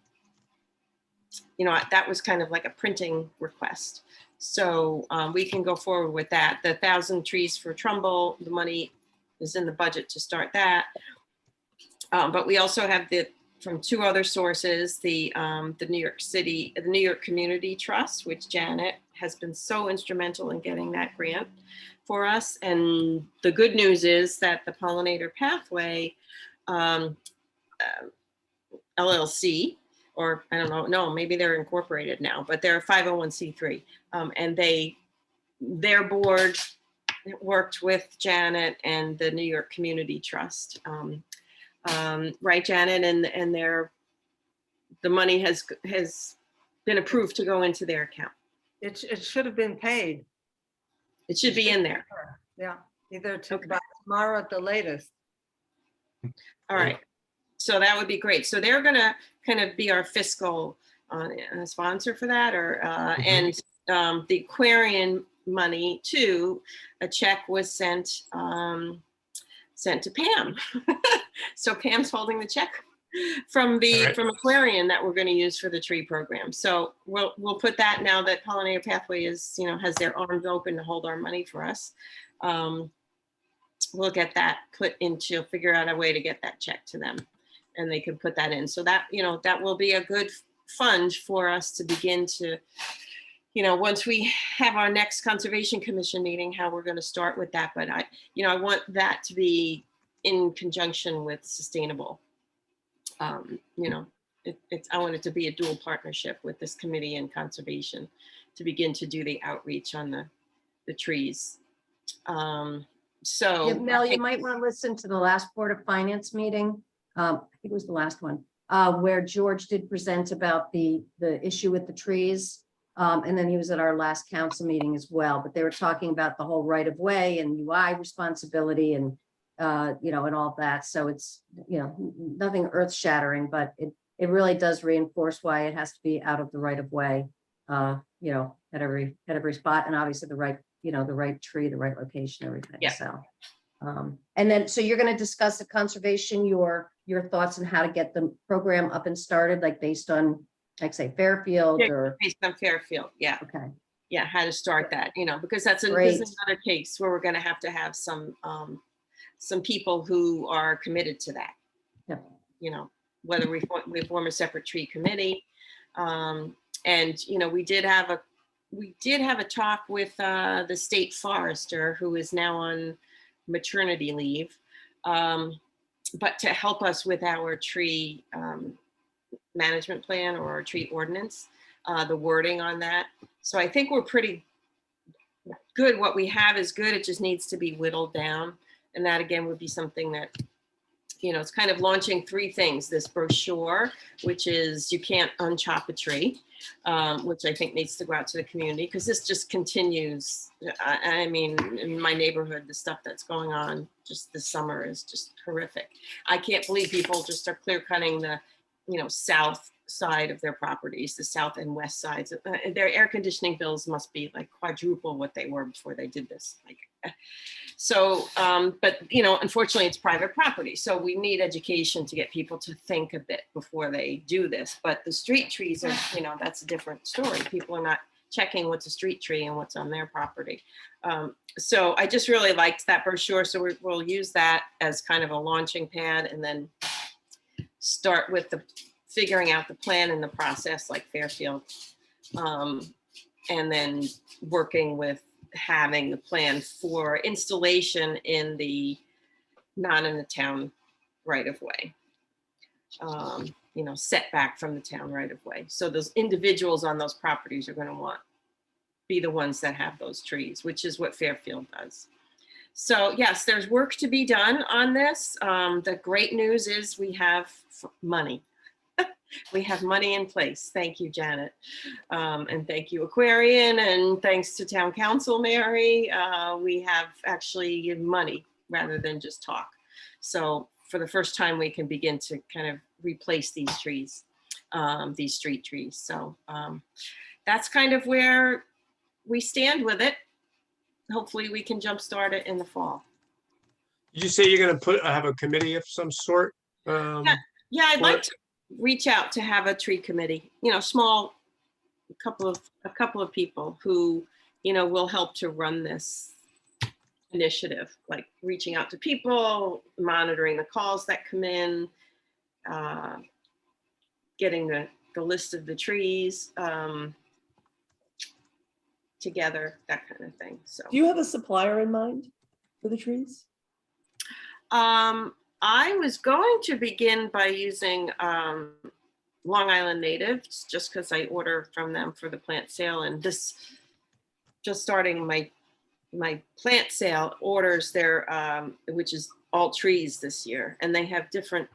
you know, that was kind of like a printing request. So we can go forward with that. The 1,000 Trees for Trumbull, the money is in the budget to start that. But we also have from two other sources, the New York Community Trust, which Janet has been so instrumental in getting that grant for us. And the good news is that the Pollinator Pathway LLC, or I don't know, no, maybe they're incorporated now, but they're a 501c3. And their board worked with Janet and the New York Community Trust. Right, Janet, and the money has been approved to go into their account. It should have been paid. It should be in there. Yeah, either Okay. by tomorrow at the latest. All right. So that would be great. So they're gonna kind of be our fiscal sponsor for that, or and the Aquarian money to, a check was sent to Pam. So Pam's holding the check from Alright. from Aquarian that we're going to use for the tree program. So we'll put that, now that Pollinator Pathway is, you know, has their arms open to hold our money for us. We'll get that put into, figure out a way to get that check to them, and they can put that in. So that, you know, that will be a good fund for us to begin to, you know, once we have our next Conservation Commission meeting, how we're going to start with that. But I want that to be in conjunction with sustainable. You know, I want it to be a dual partnership with this committee and conservation to begin to do the outreach on the trees. So Yeah, Mel, you might want to listen to the last Board of Finance meeting. I think it was the last one, where George did present about the issue with the trees. And then he was at our last council meeting as well, but they were talking about the whole right of way and UI responsibility and, you know, and all that. So it's, you know, nothing earth shattering, but it really does reinforce why it has to be out of the right of way, you know, at every spot, and obviously the right, you know, the right tree, the right location, everything. Yeah. So, and then, so you're going to discuss at conservation, your thoughts on how to get the program up and started, like based on, like say Fairfield Yeah, or, based on Fairfield, yeah. okay. Yeah, how to start that, you know, because this is Great. another case where we're going to have some people who are committed to that. Yeah. You know, whether we form a separate tree committee. And, you know, we did have a talk with the state forester, who is now on maternity leave, but to help us with our tree management plan or our tree ordinance, the wording on that. So I think we're pretty good. What we have is good. It just needs to be whittled down. And that again would be something that, you know, it's kind of launching three things. This brochure, which is you can't unchop a tree, which I think needs to go out to the community, because this just continues. I mean, in my neighborhood, the stuff that's going on just this summer is just horrific. I can't believe people just are clear cutting the, you know, south side of their properties, the south and west sides. Their air conditioning bills must be like quadruple what they were before they did this. Like, so, but you know, unfortunately it's private property. So we need education to get people to think a bit before they do this. But the street trees are, you know, that's a different story. People are not checking what's a street tree and what's on their property. So I just really liked that brochure. So we'll use that as kind of a launching pad, and then start with the figuring out the plan and the process like Fairfield. And then working with having the plan for installation in the, not in the town right of way. You know, setback from the town right of way. So those individuals on those properties are going to be the ones that have those trees, which is what Fairfield does. So yes, there's work to be done on this. The great news is we have money. We have money in place. Thank you, Janet. And thank you, Aquarian. And thanks to Town Council, Mary. We have actually money rather than just talk. So for the first time, we can begin to kind of replace these trees, these street trees. So that's kind of where we stand with it. Hopefully we can jumpstart it in the fall. Did you say you're going to have a committee of some sort? Yeah, I'd like to reach out to have a tree committee, you know, small, a couple of people who, you know, will help to run this initiative, like reaching out to people, monitoring the calls that come in, getting the list of the trees together, that kind of thing. So Do you have a supplier in mind for the trees? I was going to begin by using Long Island Natives, just because I order from them for the plant sale, and this just starting my plant sale orders their which is all trees this year, and they have different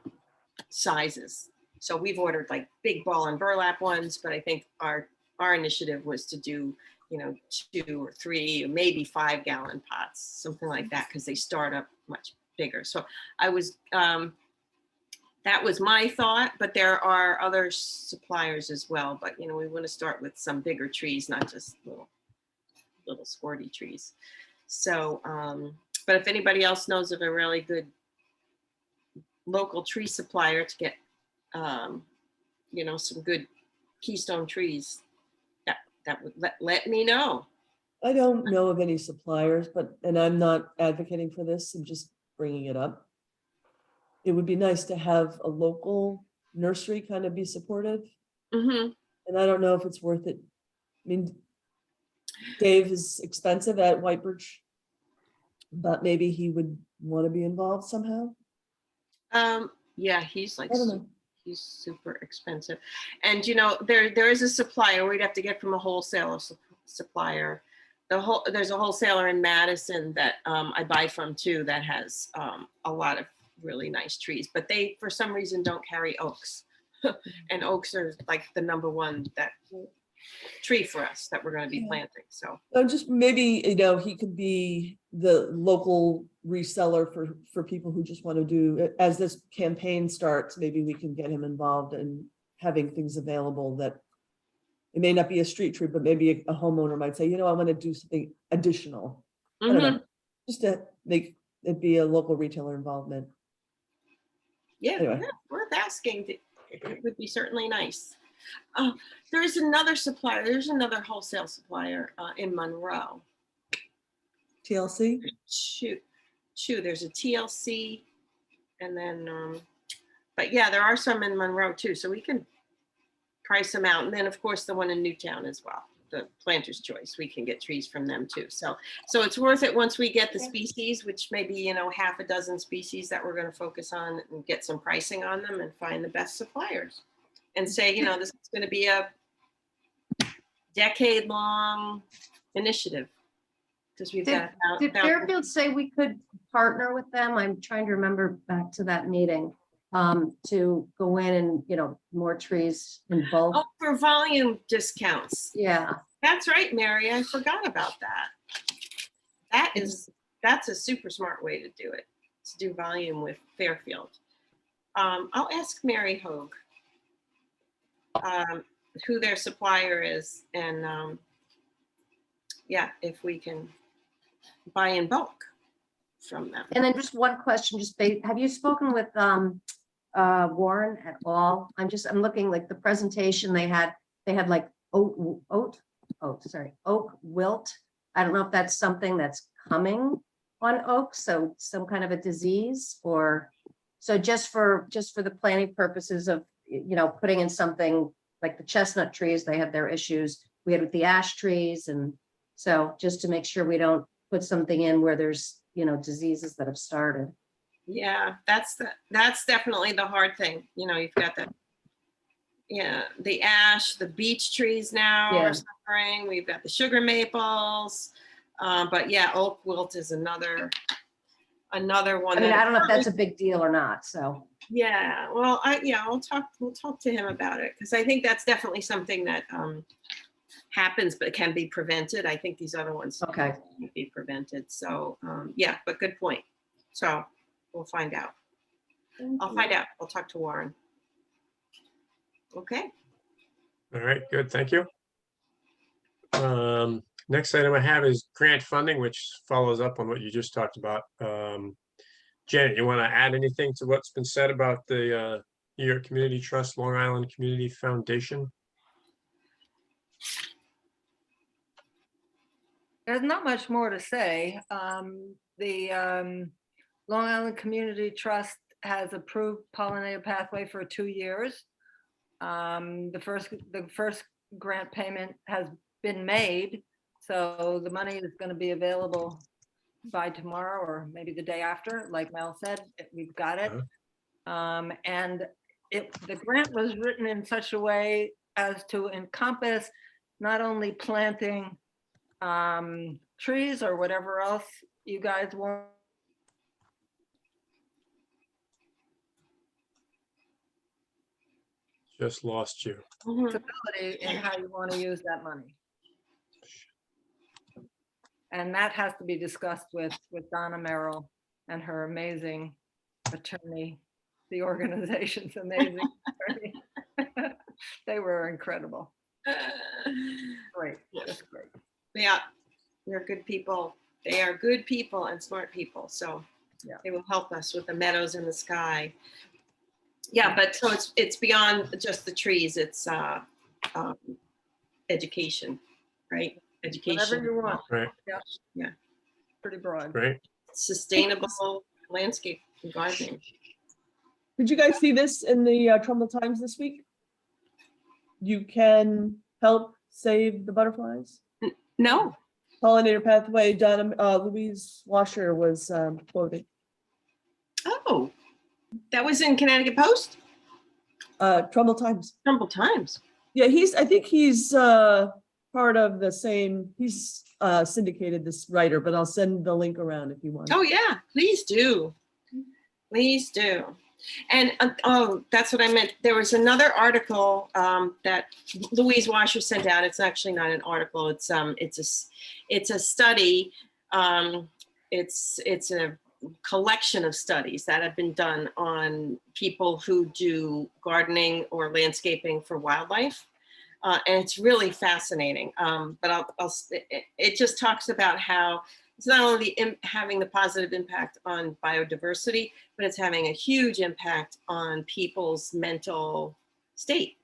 sizes. So we've ordered like big ball and burlap ones, but I think our initiative was to do, you know, 2 or 3 or maybe 5 gallon pots, something like that, because they start up much bigger. So I was, that was my thought, but there are other suppliers as well. But, you know, we want to start with some bigger trees, not just little squirty trees. So, but if anybody else knows of a really good local tree supplier to get, you know, some good keystone trees, that would let me know. I don't know of any suppliers, and I'm not advocating for this, I'm just bringing it up. It would be nice to have a local nursery kind of be supportive, Mm-hmm. and I don't know if it's worth it. I mean, Dave is expensive at White Birch, but maybe he would want to be involved somehow. Yeah, he's like, I don't know. he's super expensive. And you know, there is a supplier we'd have to get from a wholesaler supplier. There's a wholesaler in Madison that I buy from too that has a lot of really nice trees, but they for some reason don't carry oaks. And oaks are like the #1 tree for us that we're going to be planting. So Just maybe, you know, he could be the local reseller for people who just want to do, as this campaign starts, maybe we can get him involved in having things available that it may not be a street tree, but maybe a homeowner might say, you know, I want to do something additional. I don't know, just to make it be a local retailer involvement. yeah, Anyway. yeah, worth asking. It would be certainly nice. There's another supplier. There's another wholesale supplier in Monroe. TLC? There's a TLC, and then, but yeah, there are some in Monroe too. So we can price them out, and then of course the one in Newtown as well. The Planter's Choice. We can get trees from them too. So it's worth it once we get the species, which maybe, you know, half a dozen species that we're going to focus on and get some pricing on them and find the best suppliers. And say, you know, this is going to be a decade-long initiative because we've got. Did Fairfield say we could partner with them? I'm trying to remember back to that meeting to go in and, you know, more trees in bulk. Oh, for volume discounts. Yeah. That's right, Mary. I forgot about that. That's a super smart way to do it, to do volume with Fairfield. I'll ask Mary Hogue who their supplier is, and yeah, if we can buy in bulk from them. And then just one question, have you spoken with Warren at all? I'm looking like the presentation they had like oak wilt. I don't know if that's something that's coming on oak, so some kind of a disease, or so just for the planning purposes of, you know, putting in something like the chestnut trees, they had their issues. We had with the ash trees, and so just to make sure we don't put something in where there's, you know, diseases that have started. Yeah, that's definitely the hard thing. You know, you've got the ash, the beech trees now are suffering. We've got the sugar maples, but yeah, oak wilt is another one. I mean, I don't know if that's a big deal or not. So yeah, well, we'll talk to him about it, because I think that's definitely something that happens, but it can be prevented. I think these other ones can be prevented. So yeah, but good point. So we'll find out. I'll find out. I'll talk to Warren. Okay. All right, good, thank you. Next item I have is grant funding, which follows up on what you just talked about. Janet, you want to add anything to what's been said about the New York Community Trust Long Island Community Foundation? There's not much more to say. The Long Island Community Trust has approved pollinator pathway for 2 years. The first grant payment has been made, so the money is going to be available by tomorrow or maybe the day after. Like Mel said, we've got it. And the grant was written in such a way as to encompass not only planting trees or whatever else you guys want. Just lost you. Flexibility in how you want to use that money. And that has to be discussed with Donna Merrill and her amazing attorney, the organization's amazing attorney. They were incredible. Great, just great. Yeah, They're good people. They are good people and smart people. So Yeah. they will help us with the meadows and the sky. Yeah, but so it's beyond just the trees. It's education, right? Whatever Education, you want. Right, Pretty broad. right. sustainable landscape and gardening. Did you guys see this in the Trumbull Times this week? You can help save the butterflies. No, Pollinator Pathway, Donna, Louise Washer was quoted. oh, that was in Connecticut Post, Trumbull Times. Trumbull Times. Yeah, I think he's part of the same, he's syndicated, this writer, but I'll send the link around if you want. Oh yeah, please do. Please do. And oh, that's what I meant. There was another article that Louise Washer sent out. It's actually not an article. It's a study. It's a collection of studies that have been done on people who do gardening or landscaping for wildlife. And it's really fascinating. But it just talks about how it's not only having the positive impact on biodiversity, but it's having a huge impact on people's mental state.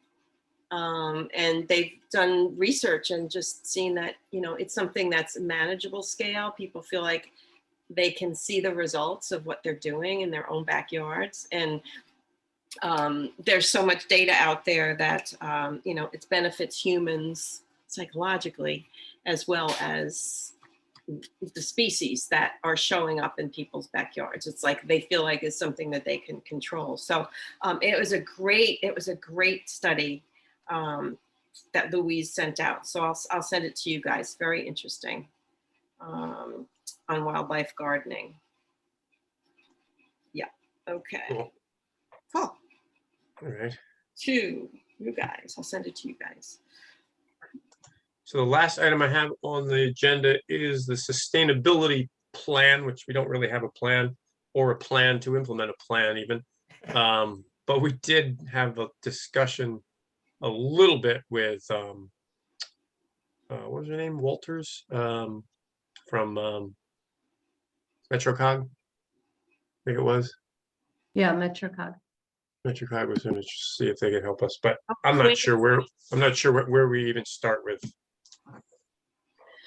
And they've done research and just seen that, it's something that's a manageable scale. People feel like they can see the results of what they're doing in their own backyards. And there's so much data out there that, it benefits humans psychologically, as well as the species that are showing up in people's backyards. It's like they feel like it's something that they can control. So it was a great study that Louise sent out. So I'll send it to you guys. Very interesting on wildlife gardening. Yeah. Okay. Cool. Cool. All right. To you guys. I'll send it to you guys. So the last item I have on the agenda is the sustainability plan, which we don't really have a plan or a plan to implement a plan even. But we did have a discussion a little bit with, what was her name? Walters, from MetroCog, I think it was. Yeah, MetroCog. MetroCog was going to see if they could help us, but I'm not sure where we even start with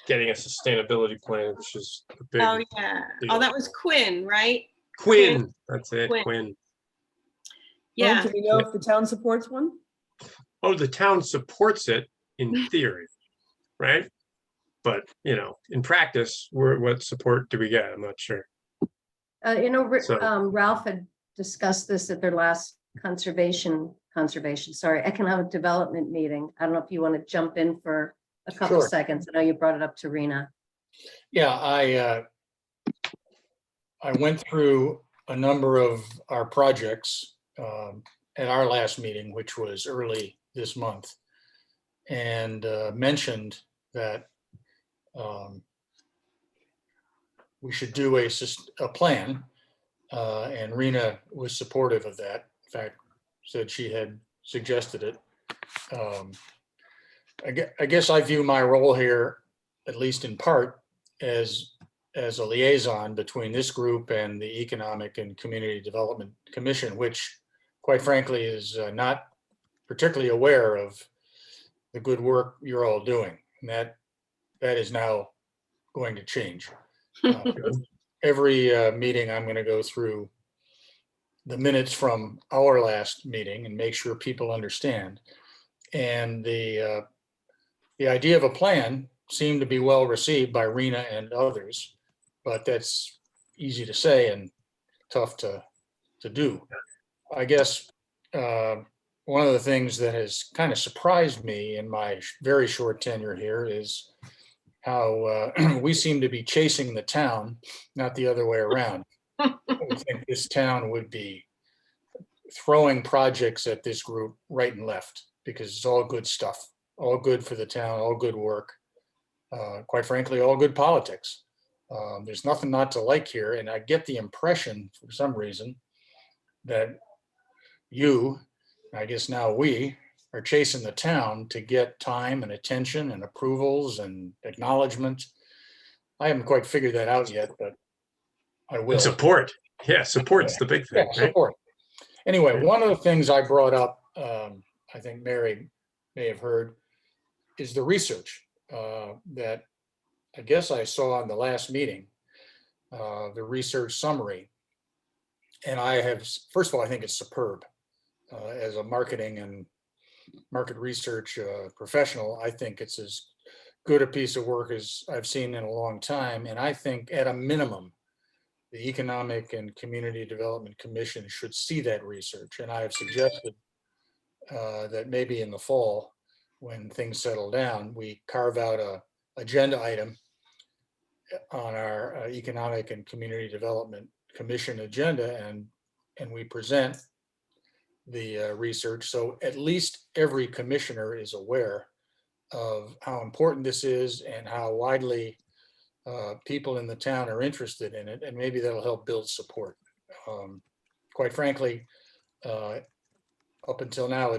getting a sustainability plan, which is a big Oh yeah. deal. Oh, that was Quinn, right? Quinn. That's it, Quinn. Quinn. Well, Yeah. do we know if the town supports one? Oh, the town supports it in theory, right? But, in practice, what support do we get? I'm not sure. So- Ralph had discussed this at their last economic development meeting. I don't know if you want to jump in for a couple Sure. seconds. I know you brought it up to Rena. Yeah, I went through a number of our projects at our last meeting, which was early this month, and mentioned that we should do a plan, and Rena was supportive of that. In fact, said she had suggested it. I guess I view my role here, at least in part, as a liaison between this group and the Economic and Community Development Commission, which, quite frankly, is not particularly aware of the good work you're all doing. And that is now going to change. Every meeting, I'm going to go through the minutes from our last meeting and make sure people understand. And the idea of a plan seemed to be well received by Rena and others, but that's easy to say and tough to do. I guess one of the things that has kind of surprised me in my very short tenure here is how we seem to be chasing the town, not the other way around. I think this town would be throwing projects at this group right and left because it's all good stuff, all good for the town, all good work. Quite frankly, all good politics. There's nothing not to like here. And I get the impression for some reason that you, I guess now we, are chasing the town to get time and attention and approvals and acknowledgement. I haven't quite figured that out yet, but I will. And support. Yeah, support's the big Yeah, thing, right? support. Anyway, Yeah. one of the things I brought up, I think Mary may have heard, is the research that I guess I saw in the last meeting, the research summary. And I have, first of all, I think it's superb. As a marketing and market research professional, I think it's as good a piece of work as I've seen in a long time. And I think at a minimum, the Economic and Community Development Commission should see that research. And I have suggested that maybe in the fall, when things settle down, we carve out a agenda item on our Economic and Community Development Commission agenda, and we present the research. So at least every commissioner is aware of how important this is and how widely people in the town are interested in it, and maybe that'll help build support. Quite frankly, up until now,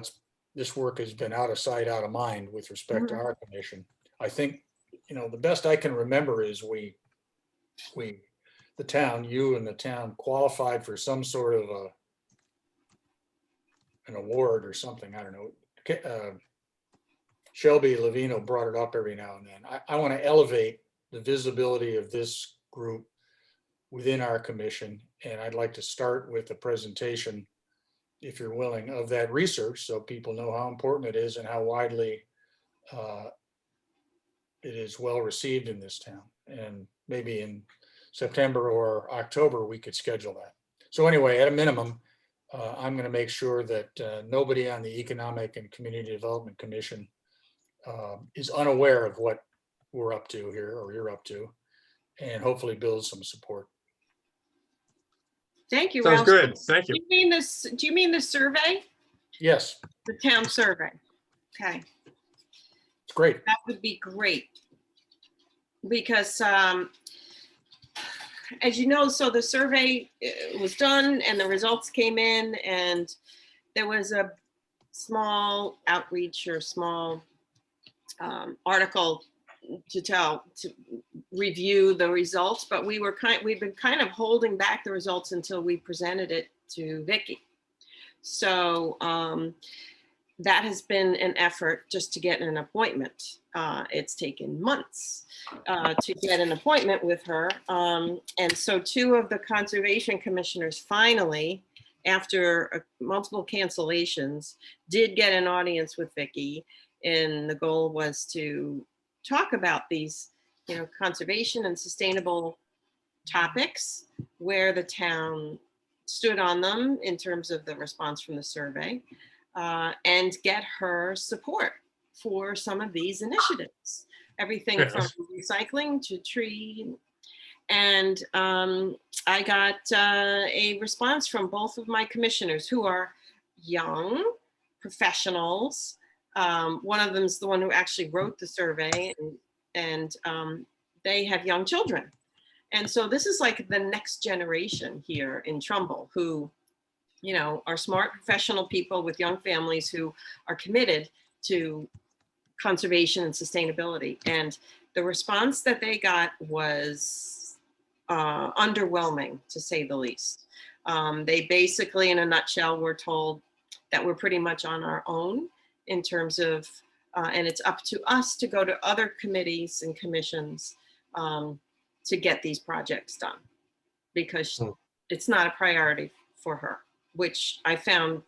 this work has been out of sight, out of mind with respect to our commission. I think, the best I can remember is the town, you and the town qualified for some sort of an award or something. I don't know. Shelby Levino brought it up every now and then. I want to elevate the visibility of this group within our commission. And I'd like to start with a presentation, if you're willing, of that research so people know how important it is and how widely it is well received in this town. And maybe in September or October, we could schedule that. So anyway, at a minimum, I'm going to make sure that nobody on the Economic and Community Development Commission is unaware of what we're up to here, or you're up to, and hopefully build some support. Thank you, Sounds Ralph. good. Thank Do you. you mean this, do you mean the survey? Yes, The town survey? Okay, it's great. that would be great. Because as you know, so the survey was done and the results came in, and there was a small outreach or small article to review the results, but we've been kind of holding back the results until we presented it to Vicki. So that has been an effort just to get an appointment. It's taken months to get an appointment with her. And so two of the conservation commissioners finally, after multiple cancellations, did get an audience with Vicki. And the goal was to talk about these, conservation and sustainable topics, where the town stood on them in terms of the response from the survey, and get her support for some of these initiatives. Everything from recycling to tree. And I got a response from both of my commissioners, who are young professionals. One of them is the one who actually wrote the survey, and they have young children. And so this is like the next generation here in Trumbull, who, are smart professional people with young families who are committed to conservation and sustainability. And the response that they got was underwhelming, to say the least. They basically, in a nutshell, were told that we're pretty much on our own in terms of, and it's up to us to go to other committees and commissions to get these projects done, because it's not a priority for her, which I found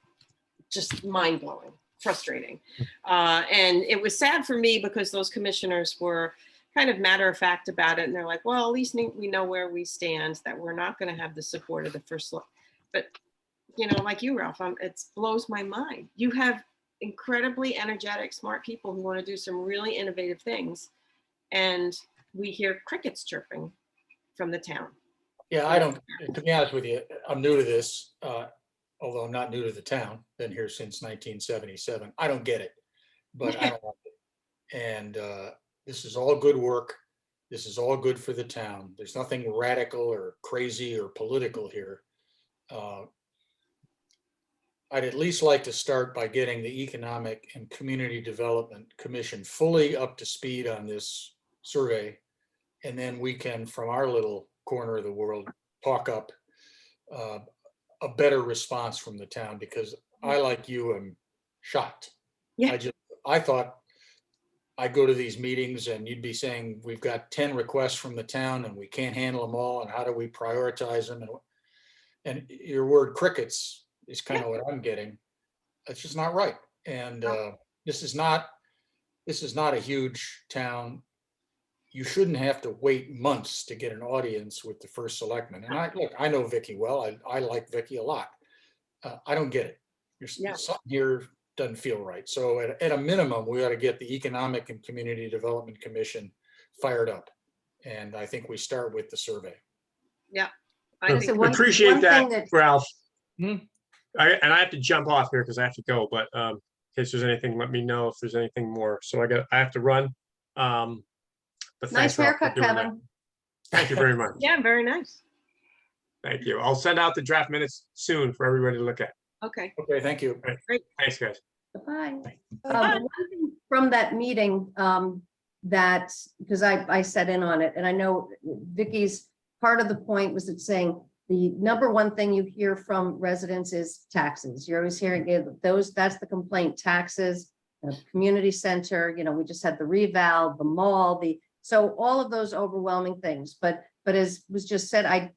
just mind-blowing, frustrating. And it was sad for me, because those commissioners were kind of matter of fact about it. And they're like, well, at least we know where we stand, that we're not going to have the support of the first look. But, like you, Ralph, it blows my mind. You have incredibly energetic, smart people who want to do some really innovative things. And we hear crickets chirping from the town. Yeah, I don't, to be honest with you, I'm new to this, although I'm not new to the town, been here since 1977. I don't get it, but I don't like it. And this is all good work. This is all good for the town. There's nothing radical or crazy or political here. I'd at least like to start by getting the Economic and Community Development Commission fully up to speed on this survey And then we can, from our little corner of the world, talk up a better response from the town, because I, like you, am shocked. Yeah. I thought I go to these meetings and you'd be saying, we've got 10 requests from the town and we can't handle them all. And how do we prioritize them? And your word crickets is kind of what I'm getting. That's just not right. And this is not a huge town. You shouldn't have to wait months to get an audience with the first selectman. And I know Vicky well. I like Vicky a lot. I don't get it. Something here doesn't feel right. So at a minimum, we ought to get the Economic and Community Development Commission fired up. And I think we start with the survey. Yeah. I think one Appreciate thing that, that- Ralph. Hmm? And I have to jump off here because I have to go, but in case there's anything, let me know if there's anything more. So I have to run. But Nice thanks, Ralph, for haircut, doing that. Kevin. Thank you very much. Yeah, very nice. Thank you. I'll send out the draft minutes soon for everybody to look at. Okay. Okay, thank you. Thanks, guys. Bye. Bye. One thing from that meeting, that, because I sat in on it, and I know Vicky's part of the point was that saying the number one thing you hear from residents is taxes. You're always hearing that's the complaint, taxes, the community center, we just had the reval, the mall, so all of those overwhelming things. But as was just said,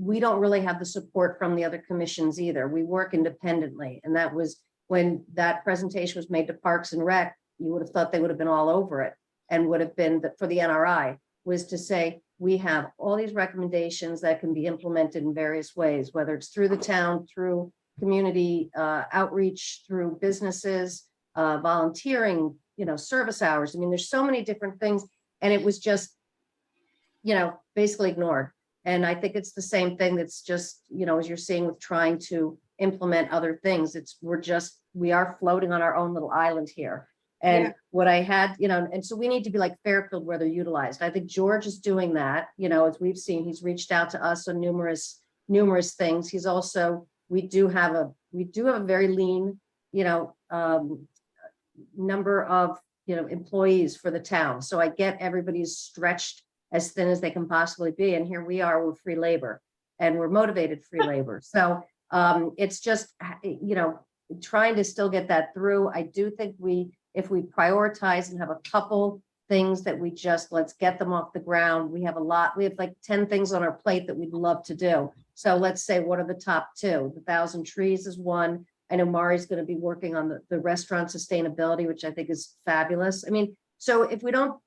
we don't really have the support from the other commissions either. We work independently. And that was when that presentation was made to Parks and Rec, you would have thought they would have been all over it, and would have been for the NRI, was to say, we have all these recommendations that can be implemented in various ways, whether it's through the town, through community outreach, through businesses, volunteering, service hours. I mean, there's so many different things. And it was just, basically ignored. And I think it's the same thing that's just, as you're seeing with trying to implement other things, we are floating on our own little island here. And what I had, and so we need to be like Fairfield where they're utilized. I think George is doing that, as we've seen, he's reached out to us on numerous things. He's also, we do have a very lean, number of, employees for the town. So I get everybody's stretched as thin as they can possibly be. And here we are with free labor, and we're motivated free labor. So it's just, trying to still get that through. I do think if we prioritize and have a couple things that let's get them off the ground. We have like 10 things on our plate that we'd love to do. So let's say, what are the top two? The 1,000 trees is one. I know Mari's going to be working on the restaurant sustainability, which I think is fabulous. I mean, so if we don't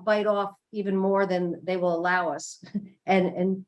bite off even more than they will allow us, and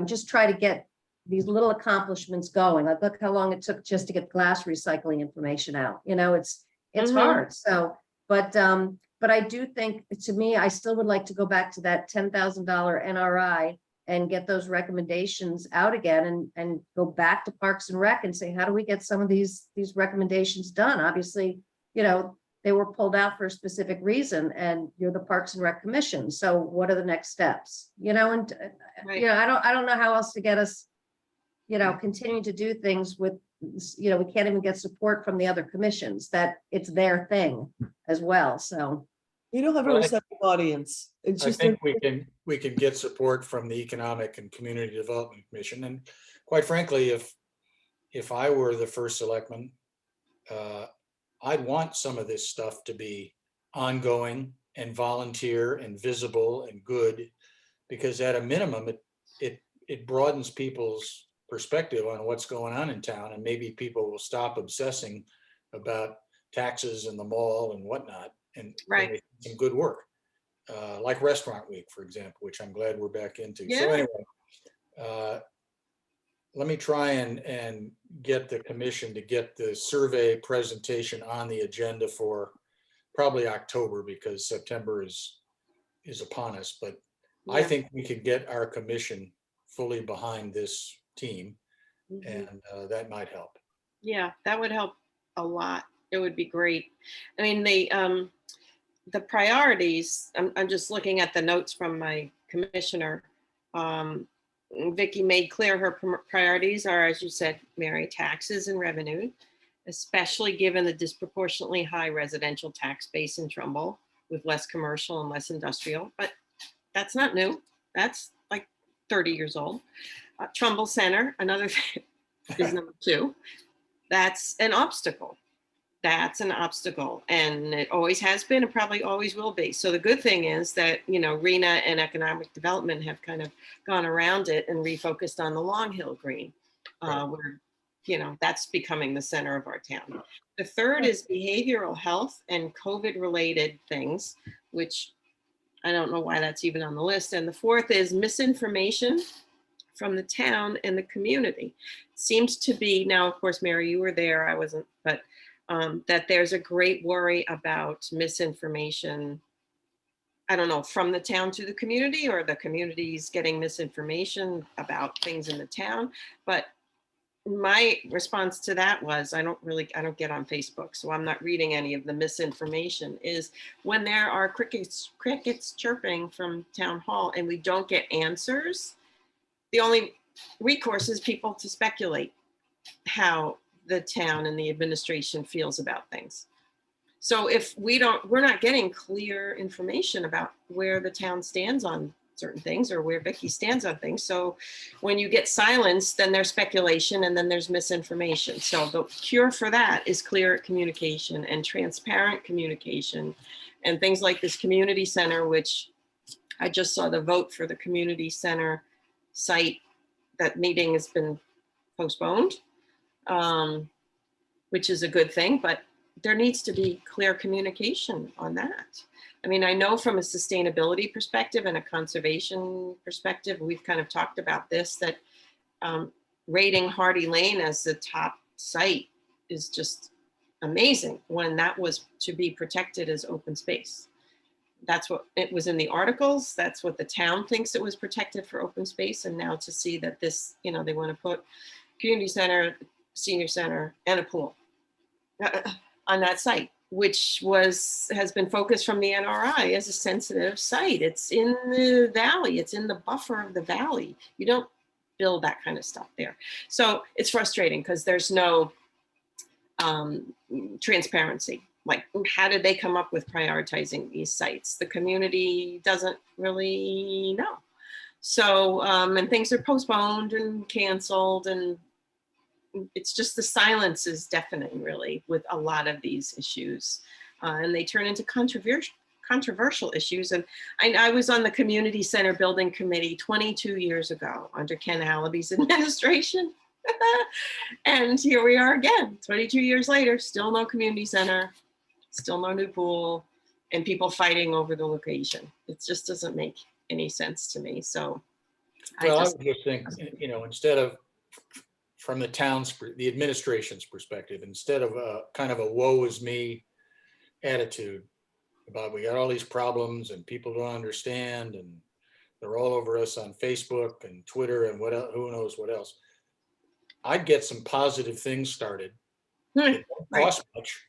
just try to get these little accomplishments going. Like, look how long it took just to get glass recycling information out. It's hard. So, but I do think, to me, I still would like to go back to that $10,000 NRI and get those recommendations out again, and go back to Parks and Rec and say, how do we get some of these recommendations done? Obviously, they were pulled out for a specific reason, and you're the Parks and Rec Commission. So what are the next steps? Right. I don't know how else to get us, continuing to do things with, we can't even get support from the other commissions, that it's their thing as well. So You don't have a Well, receptive audience. It's I just, think we can get support from the Economic and Community Development Commission. And quite frankly, if I were the first selectman, I'd want some of this stuff to be ongoing and volunteer and visible and good, because at a minimum, it broadens people's perspective on what's going on in town, and maybe people will stop obsessing about taxes and the mall and whatnot, and Right. some good work, like Restaurant Week, for example, which I'm glad we're back into. So Yeah. anyway, let me try and get the commission to get the survey presentation on the agenda for probably October, because September is upon us. But I Yeah. think we could get our commission fully behind this team, Mhm. and that might help. Yeah, that would help a lot. It would be great. I mean, the priorities, I'm just looking at the notes from my commissioner. Vicky made clear her priorities are, as you said, Mary, taxes and revenue, especially given the disproportionately high residential tax base in Trumbull, with less commercial and less industrial, but that's not new. That's like 30 years old. Trumbull Center, another thing, is number 2. That's an obstacle. That's an obstacle, and it always has been and probably always will be. So the good thing is that, you know, RENA and economic development have kind of gone around it and refocused on the Long Hill Green, where, you know, that's becoming the center of our town. The third is behavioral health and COVID related things, which I don't know why that's even on the list. And the fourth is misinformation from the town and the community. Seems to be, now, of course, Mary, you were there, I wasn't, but that there's a great worry about misinformation. I don't know, from the town to the community, or the community's getting misinformation about things in the town. But my response to that was, I don't get on Facebook, so I'm not reading any of the misinformation. Is when there are crickets chirping from town hall and we don't get answers, the only recourse is people to speculate how the town and the administration feels about things. So if we're not getting clear information about where the town stands on certain things, or where Vicky stands on things. So when you get silence, then there's speculation and then there's misinformation. So the cure for that is clear communication and transparent communication, and things like this community center, which I just saw the vote for the community center site. That meeting has been postponed, which is a good thing, but there needs to be clear communication on that. I mean, I know from a sustainability perspective and a conservation perspective, we've kind of talked about this, that rating Hardy Lane as the top site is just amazing, when that was to be protected as open space. That's what it was in the articles. That's what the town thinks it was protected for open space. And now to see that this, you know, they want to put community center, senior center, and a pool on that site, which has been focused from the NRI as a sensitive site. It's in the valley. It's in the buffer of the valley. You don't build that kind of stuff there. So it's frustrating because there's no transparency. Like, how did they come up with prioritizing these sites? The community doesn't really know. So, and things are postponed and canceled, and it's just the silence is deafening, really, with a lot of these issues. And they turn into controversial issues. And I was on the community center building committee 22 years ago under Ken Allaby's administration. And here we are again, 22 years later, still no community center, still no new pool, and people fighting over the location. It just doesn't make any sense to me. So Well, I would just think, you know, instead of, from the town's, the administration's perspective, instead of a kind of a woe is me attitude about we got all these problems and people don't understand and they're all over us on Facebook and Twitter and what else, who knows what else. I'd get some positive things started. It don't cost much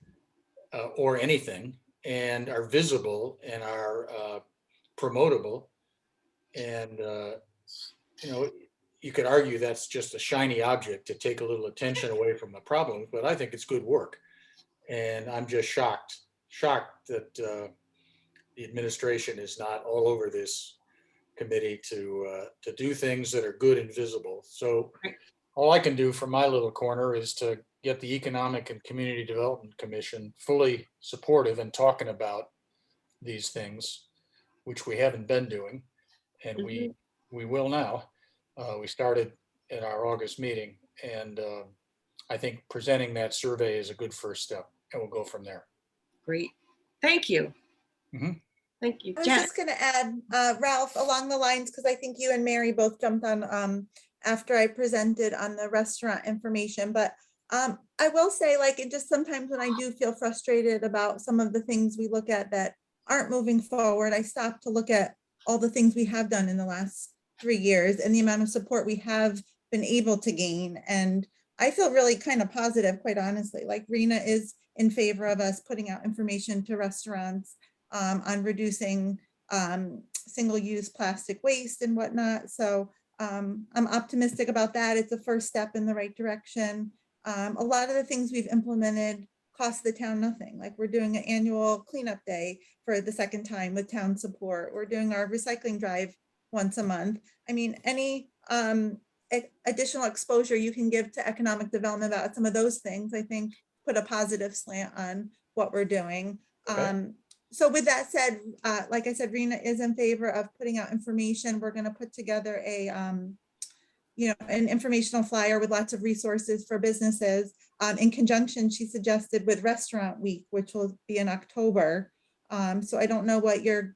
or anything, and are visible and are promotable. And, you know, you could argue that's just a shiny object to take a little attention away from the problem, but I think it's good work. And I'm just shocked that the administration is not all over this committee to do things that are good and visible. So all I can do from my little corner is to get the Economic and Community Development Commission fully supportive and talking about these things, which we haven't been doing, and we will now. We started at our August meeting, and I think presenting that survey is a good first step, and we'll go from there. great. Thank you. Thank you. I was Janet. just going to add, Ralph, along the lines, because I think you and Mary both jumped on after I presented on the restaurant information, but I will say, like, it just sometimes when I do feel frustrated about some of the things we look at that aren't moving forward, I stop to look at all the things we have done in the last 3 years and the amount of support we have been able to gain. And I feel really kind of positive, quite honestly. Like, RENA is in favor of us putting out information to restaurants on reducing single-use plastic waste and whatnot. So I'm optimistic about that. It's a first step in the right direction. A lot of the things we've implemented costs the town nothing. Like we're doing an annual cleanup day for the second time with town support. We're doing our recycling drive once a month. I mean, any additional exposure you can give to economic development about some of those things, I think put a positive slant on what we're doing. Okay. So with that said, like I said, Rena is in favor of putting out information. We're going to put together a, an informational flyer with lots of resources for businesses in conjunction, she suggested, with Restaurant Week, which will be in October. So I don't know what your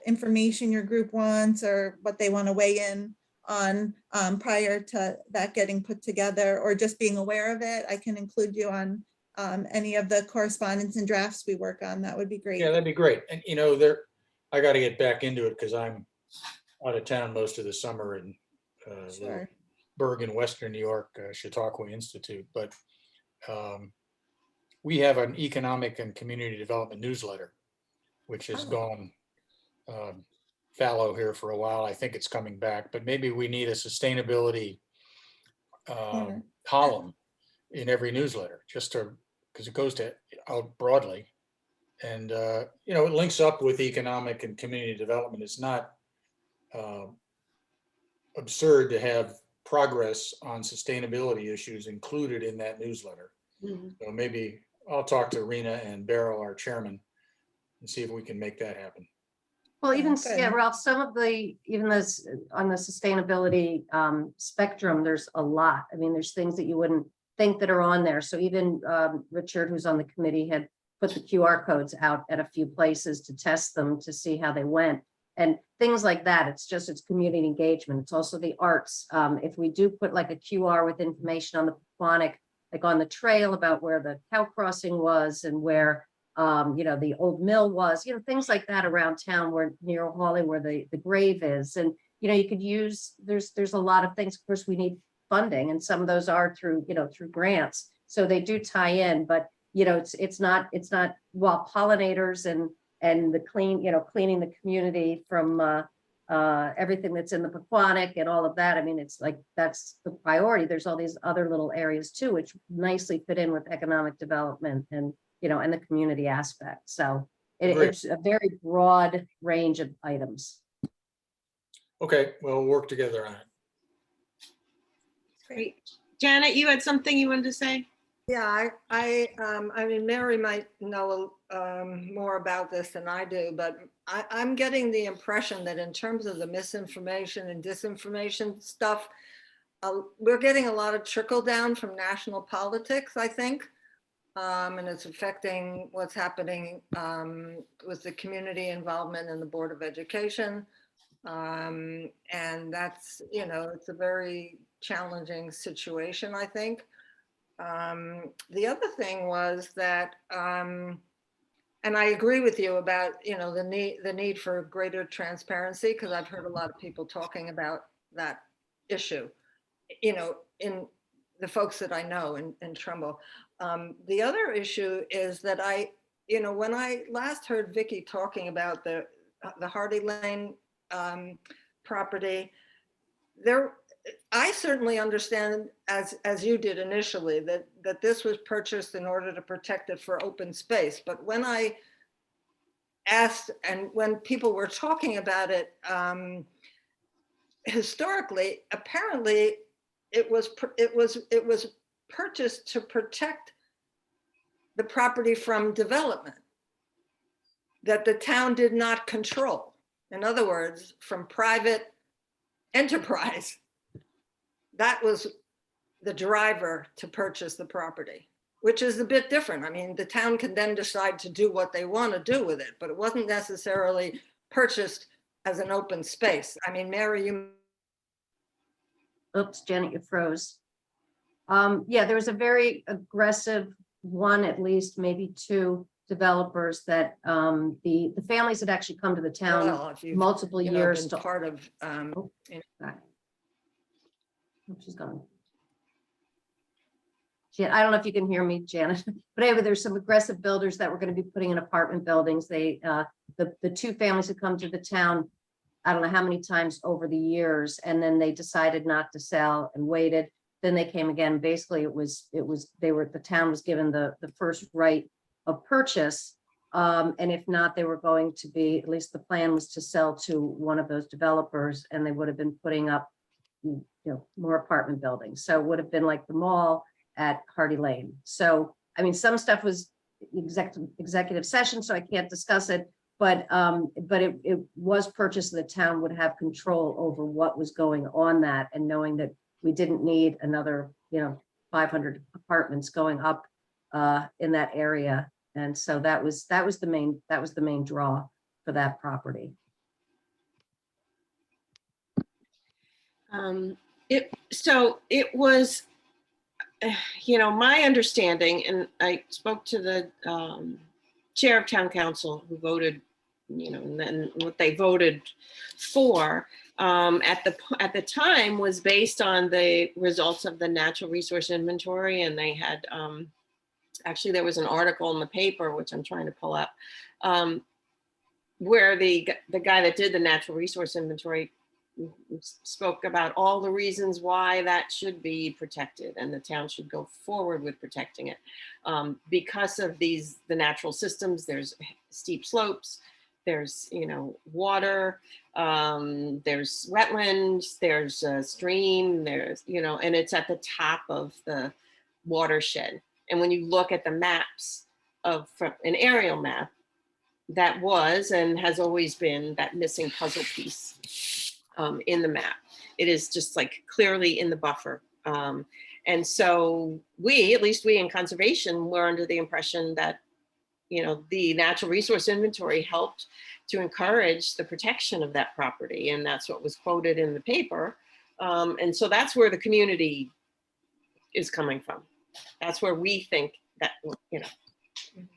information your group wants or what they want to weigh in on prior to that getting put together, or just being aware of it. I can include you on any of the correspondence and drafts we work on. That would be great. Yeah, that'd be great. And I got to get back into it because I'm out of town most of the summer in Sure. Bergen, Western New York, Chautauqua Institute. But we have an economic and community development newsletter, which has gone fallow here for a while. I think it's coming back, but maybe we need a sustainability column in every newsletter, just to, because it goes to out broadly. And, it links up with economic and community development. It's not absurd to have progress on sustainability issues included in that newsletter. So maybe I'll talk to Rena and Beryl, our chairman, and see if we can make that happen. Well, even, Good. yeah, Ralph, some of even this on the sustainability spectrum, there's a lot. I mean, there's things that you wouldn't think that are on there. So even Richard, who's on the committee, had put the QR codes out at a few places to test them to see how they went and things like that. It's community engagement. It's also the arts. If we do put like a QR with information on the Paquonic, like on the trail about where the cow crossing was and where the old mill was, things like that around town where near Hawley, where the grave is. And, you could use, there's a lot of things. Of course, we need funding, and some of those are through grants. So they do tie in, but, it's not while pollinators and the cleaning the community from everything that's in the Paquonic and all of that. I mean, it's like, that's the priority. There's all these other little areas too, which nicely fit in with economic development and and the community aspect. So it's a very broad range of items. Okay, well, we'll work together on it. Great. Janet, you had something you wanted to say? Yeah, I mean, Mary might know more about this than I do, but I'm getting the impression that in terms of the misinformation and disinformation stuff, we're getting a lot of trickle down from national politics, I think. And it's affecting what's happening with the community involvement in the Board of Education. And that's, it's a very challenging situation, I think. The other thing was that, and I agree with you about, the need for greater transparency, because I've heard a lot of people talking about that issue, in the folks that I know in Trumbull. The other issue is that when I last heard Vicky talking about the Hardy Lane property, I certainly understand, as you did initially, that this was purchased in order to protect it for open space. But when I asked, and when people were talking about it, historically, apparently it was purchased to protect the property from development that the town did not control. In other words, from private enterprise. That was the driver to purchase the property, which is a bit different. I mean, the town can then decide to do what they want to do with it, but it wasn't necessarily purchased as an open space. I mean, Mary, Oops, Janet, you froze. Yeah, there was a very aggressive one, at least maybe two developers that the families had actually come to the town if you've, multiple years been to. part of, She's gone. I don't know if you can hear me, Janet, but anyway, there's some aggressive builders that were going to be putting in apartment buildings. They, the two families had come to the town, I don't know how many times over the years, and then they decided not to sell and waited. then they came again. Basically, the town was given the first right of purchase. And if not, they were going to be, at least the plan was to sell to one of those developers, and they would have been putting up, more apartment buildings. So it would have been like the mall at Hardy Lane. So, I mean, some stuff was executive session, so I can't discuss it, but it was purchased, and the town would have control over what was going on that, and knowing that we didn't need another, 500 apartments going up in that area. And so that was the main draw for that property. It was, my understanding, and I spoke to the chair of town council who voted, and then what they voted for at the time was based on the results of the natural resource inventory, and they had actually there was an article in the paper, which I'm trying to pull up, where the guy that did the natural resource inventory spoke about all the reasons why that should be protected, and the town should go forward with protecting it because of the natural systems. There's steep slopes, there's water, there's wetlands, there's a stream, there's and it's at the top of the watershed. And when you look at the maps from an aerial map, that was and has always been that missing puzzle piece in the map. It is just like clearly in the buffer. And so at least we in conservation, were under the impression that, the natural resource inventory helped to encourage the protection of that property. And that's what was quoted in the paper. And so that's where the community is coming from. That's where we think that,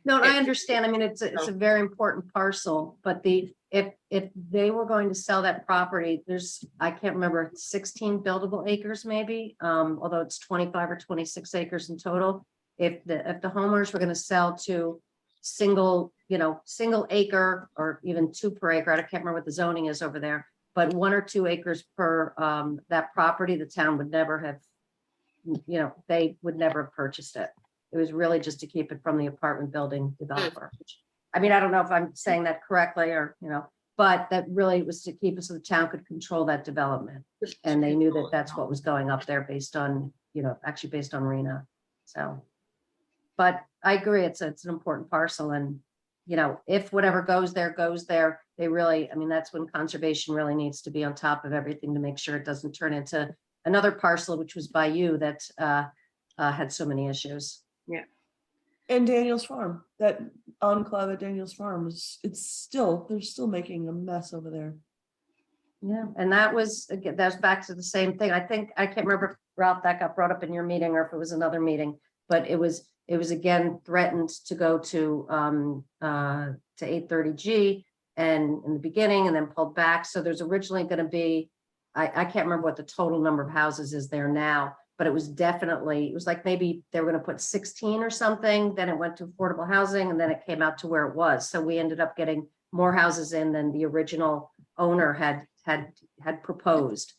No, I understand. I mean, it's a very important parcel, but if they were going to sell that property, I can't remember, 16 buildable acres maybe, although it's 25 or 26 acres in total. If the homeowners were going to sell to single acre or even 2 per acre, I can't remember what the zoning is over there, but 1 or 2 acres per that property, the town would never have, they would never have purchased it. It was really just to keep it from the apartment building developer. I mean, I don't know if I'm saying that correctly or, but that really was to keep it so the town could control that development. And they knew that that's what was going up there based on, actually based on RENA. So, but I agree, it's an important parcel, and, if whatever goes there, they really, I mean, that's when conservation really needs to be on top of everything to make sure it doesn't turn into another parcel, which was by you, that had so many issues. Yeah. And Daniel's Farm, that enclave at Daniel's Farm they're still making a mess over there. Yeah, and that's back to the same thing. I can't remember if Ralph, that got brought up in your meeting or if it was another meeting, but it was again threatened to go to 830G and in the beginning, and then pulled back. So there's originally going to be, I can't remember what the total number of houses is there now, but it was like maybe they were going to put 16 or something, then it went to affordable housing, and then it came out to where it was. So we ended up getting more houses in than the original owner had proposed,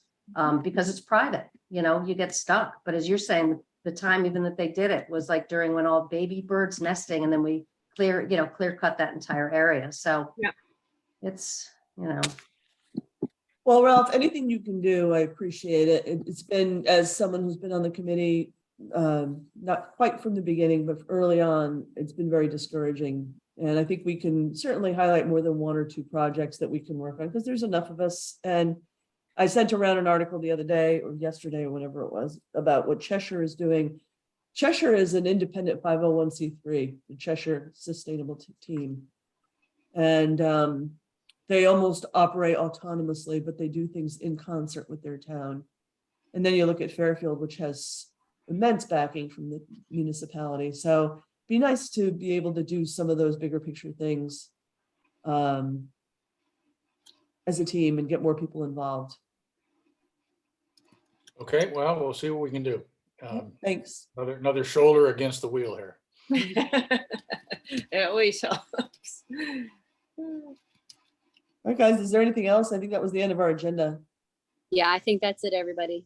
because it's private, you get stuck. But as you're saying, the time even that they did it was like during when all baby birds nesting, and then we clear cut that entire area. So yeah, it's, Well, Ralph, anything you can do, I appreciate it. It's been, as someone who's been on the committee, not quite from the beginning, but early on, it's been very discouraging. And I think we can certainly highlight more than 1 or 2 projects that we can work on, because there's enough of us. And I sent around an article the other day or yesterday or whenever it was about what Cheshire is doing. Cheshire is an independent 501c3, the Cheshire Sustainable Team. And they almost operate autonomously, but they do things in concert with their town. And then you look at Fairfield, which has immense backing from the municipality. So it'd be nice to be able to do some of those bigger picture things as a team and get more people involved. Okay, well, we'll see what we can do. Thanks. Another shoulder against the wheel here. it always helps. All right, guys, is there anything else? I think that was the end of our agenda. Yeah, I think that's it, everybody.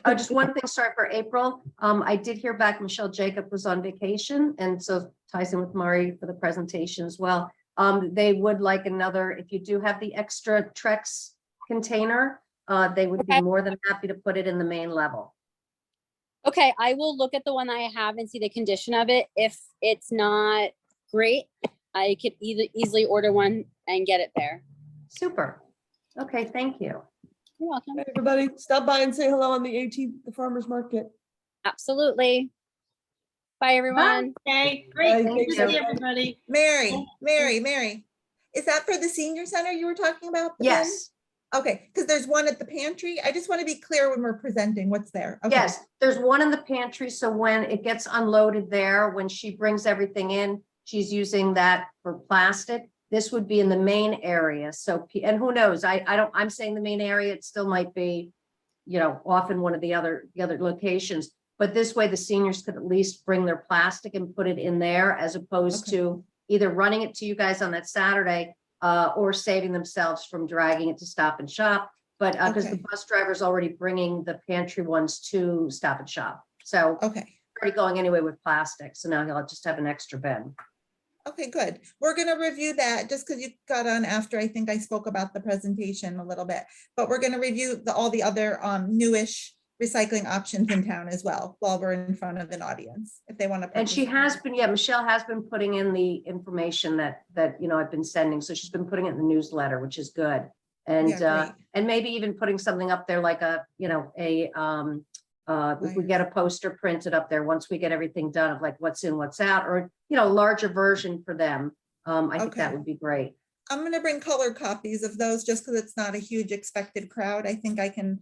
Just one thing, sorry for April. I did hear back Michelle Jacob was on vacation, and so ties in with Mari for the presentation as well. They would like another, if you do have the extra Trex container, they would be Okay. more than happy to put it in the main level. Okay, I will look at the one I have and see the condition of it. If it's not great, I could either easily order one and get it there. Super. Okay, thank you. You're welcome. Hey, everybody, stop by and say hello on the 18th, the farmer's market. Absolutely. Bye, everyone. Okay, Bye, great. thank Good to see you. everybody. Mary. Is that for the senior center you were talking about? the bin? Yes, Okay, because there's one at the pantry. I just want to be clear when we're presenting what's there. Okay. yes, there's one in the pantry, so when it gets unloaded there, when she brings everything in, she's using that for plastic. This would be in the main area, so, and who knows, I'm saying the main area, it still might be, off in one of the other locations. But this way, the seniors could at least bring their plastic and put it in there, as opposed Okay. to either running it to you guys on that Saturday, or saving themselves from dragging it to Stop and Shop. But, because the Okay. bus driver's already bringing the pantry ones to Stop and Shop. So Okay. already going anyway with plastic, so now he'll just have an extra bin. Okay, good. We're gonna review that just because you got on after I think I spoke about the presentation a little bit. But we're gonna review all the other newish recycling options in town as well while we're in front of an audience, if they want to. And she has been, Michelle has been putting in the information that I've been sending. So she's been putting it in the newsletter, which is good. And, Yeah, great. and maybe even putting something up there like if we get a poster printed up there, once we get everything done of like what's in, what's out, or, larger version for them. I think that Okay. would be great. I'm gonna bring colored copies of those just because it's not a huge expected crowd. I think I can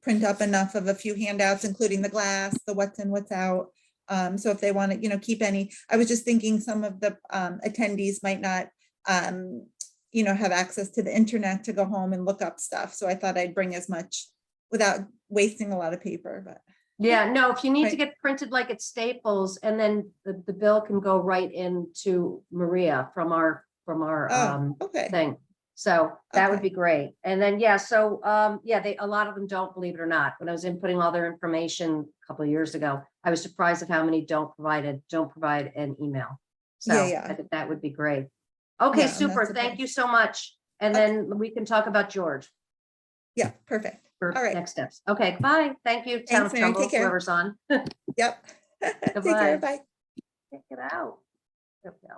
print up enough of a few handouts, including the glass, the what's in, what's out. So if they want to, keep any, I was just thinking some of the attendees might not, have access to the internet to go home and look up stuff. So I thought I'd bring as much without wasting a lot of paper, but. Yeah, no, if you need to Right. get printed like at Staples, and then the bill can go right into Maria from our Oh, okay. thing. So that would Okay. be great. And then, yeah, so, a lot of them don't, believe it or not. When I was inputting all their information a couple of years ago, I was surprised at how many don't provide an email. So Yeah. I think that would be great. Okay, Yeah, I'm not super. Thank surprised. you so much. And Okay. then we can talk about George Yeah, perfect. for All right. next steps. Okay, bye. Thank you, Town of Thanks, Mary. Trumbull, Take care. whoever's on. Yep. Take Goodbye. care. Bye. Check it out. There we go.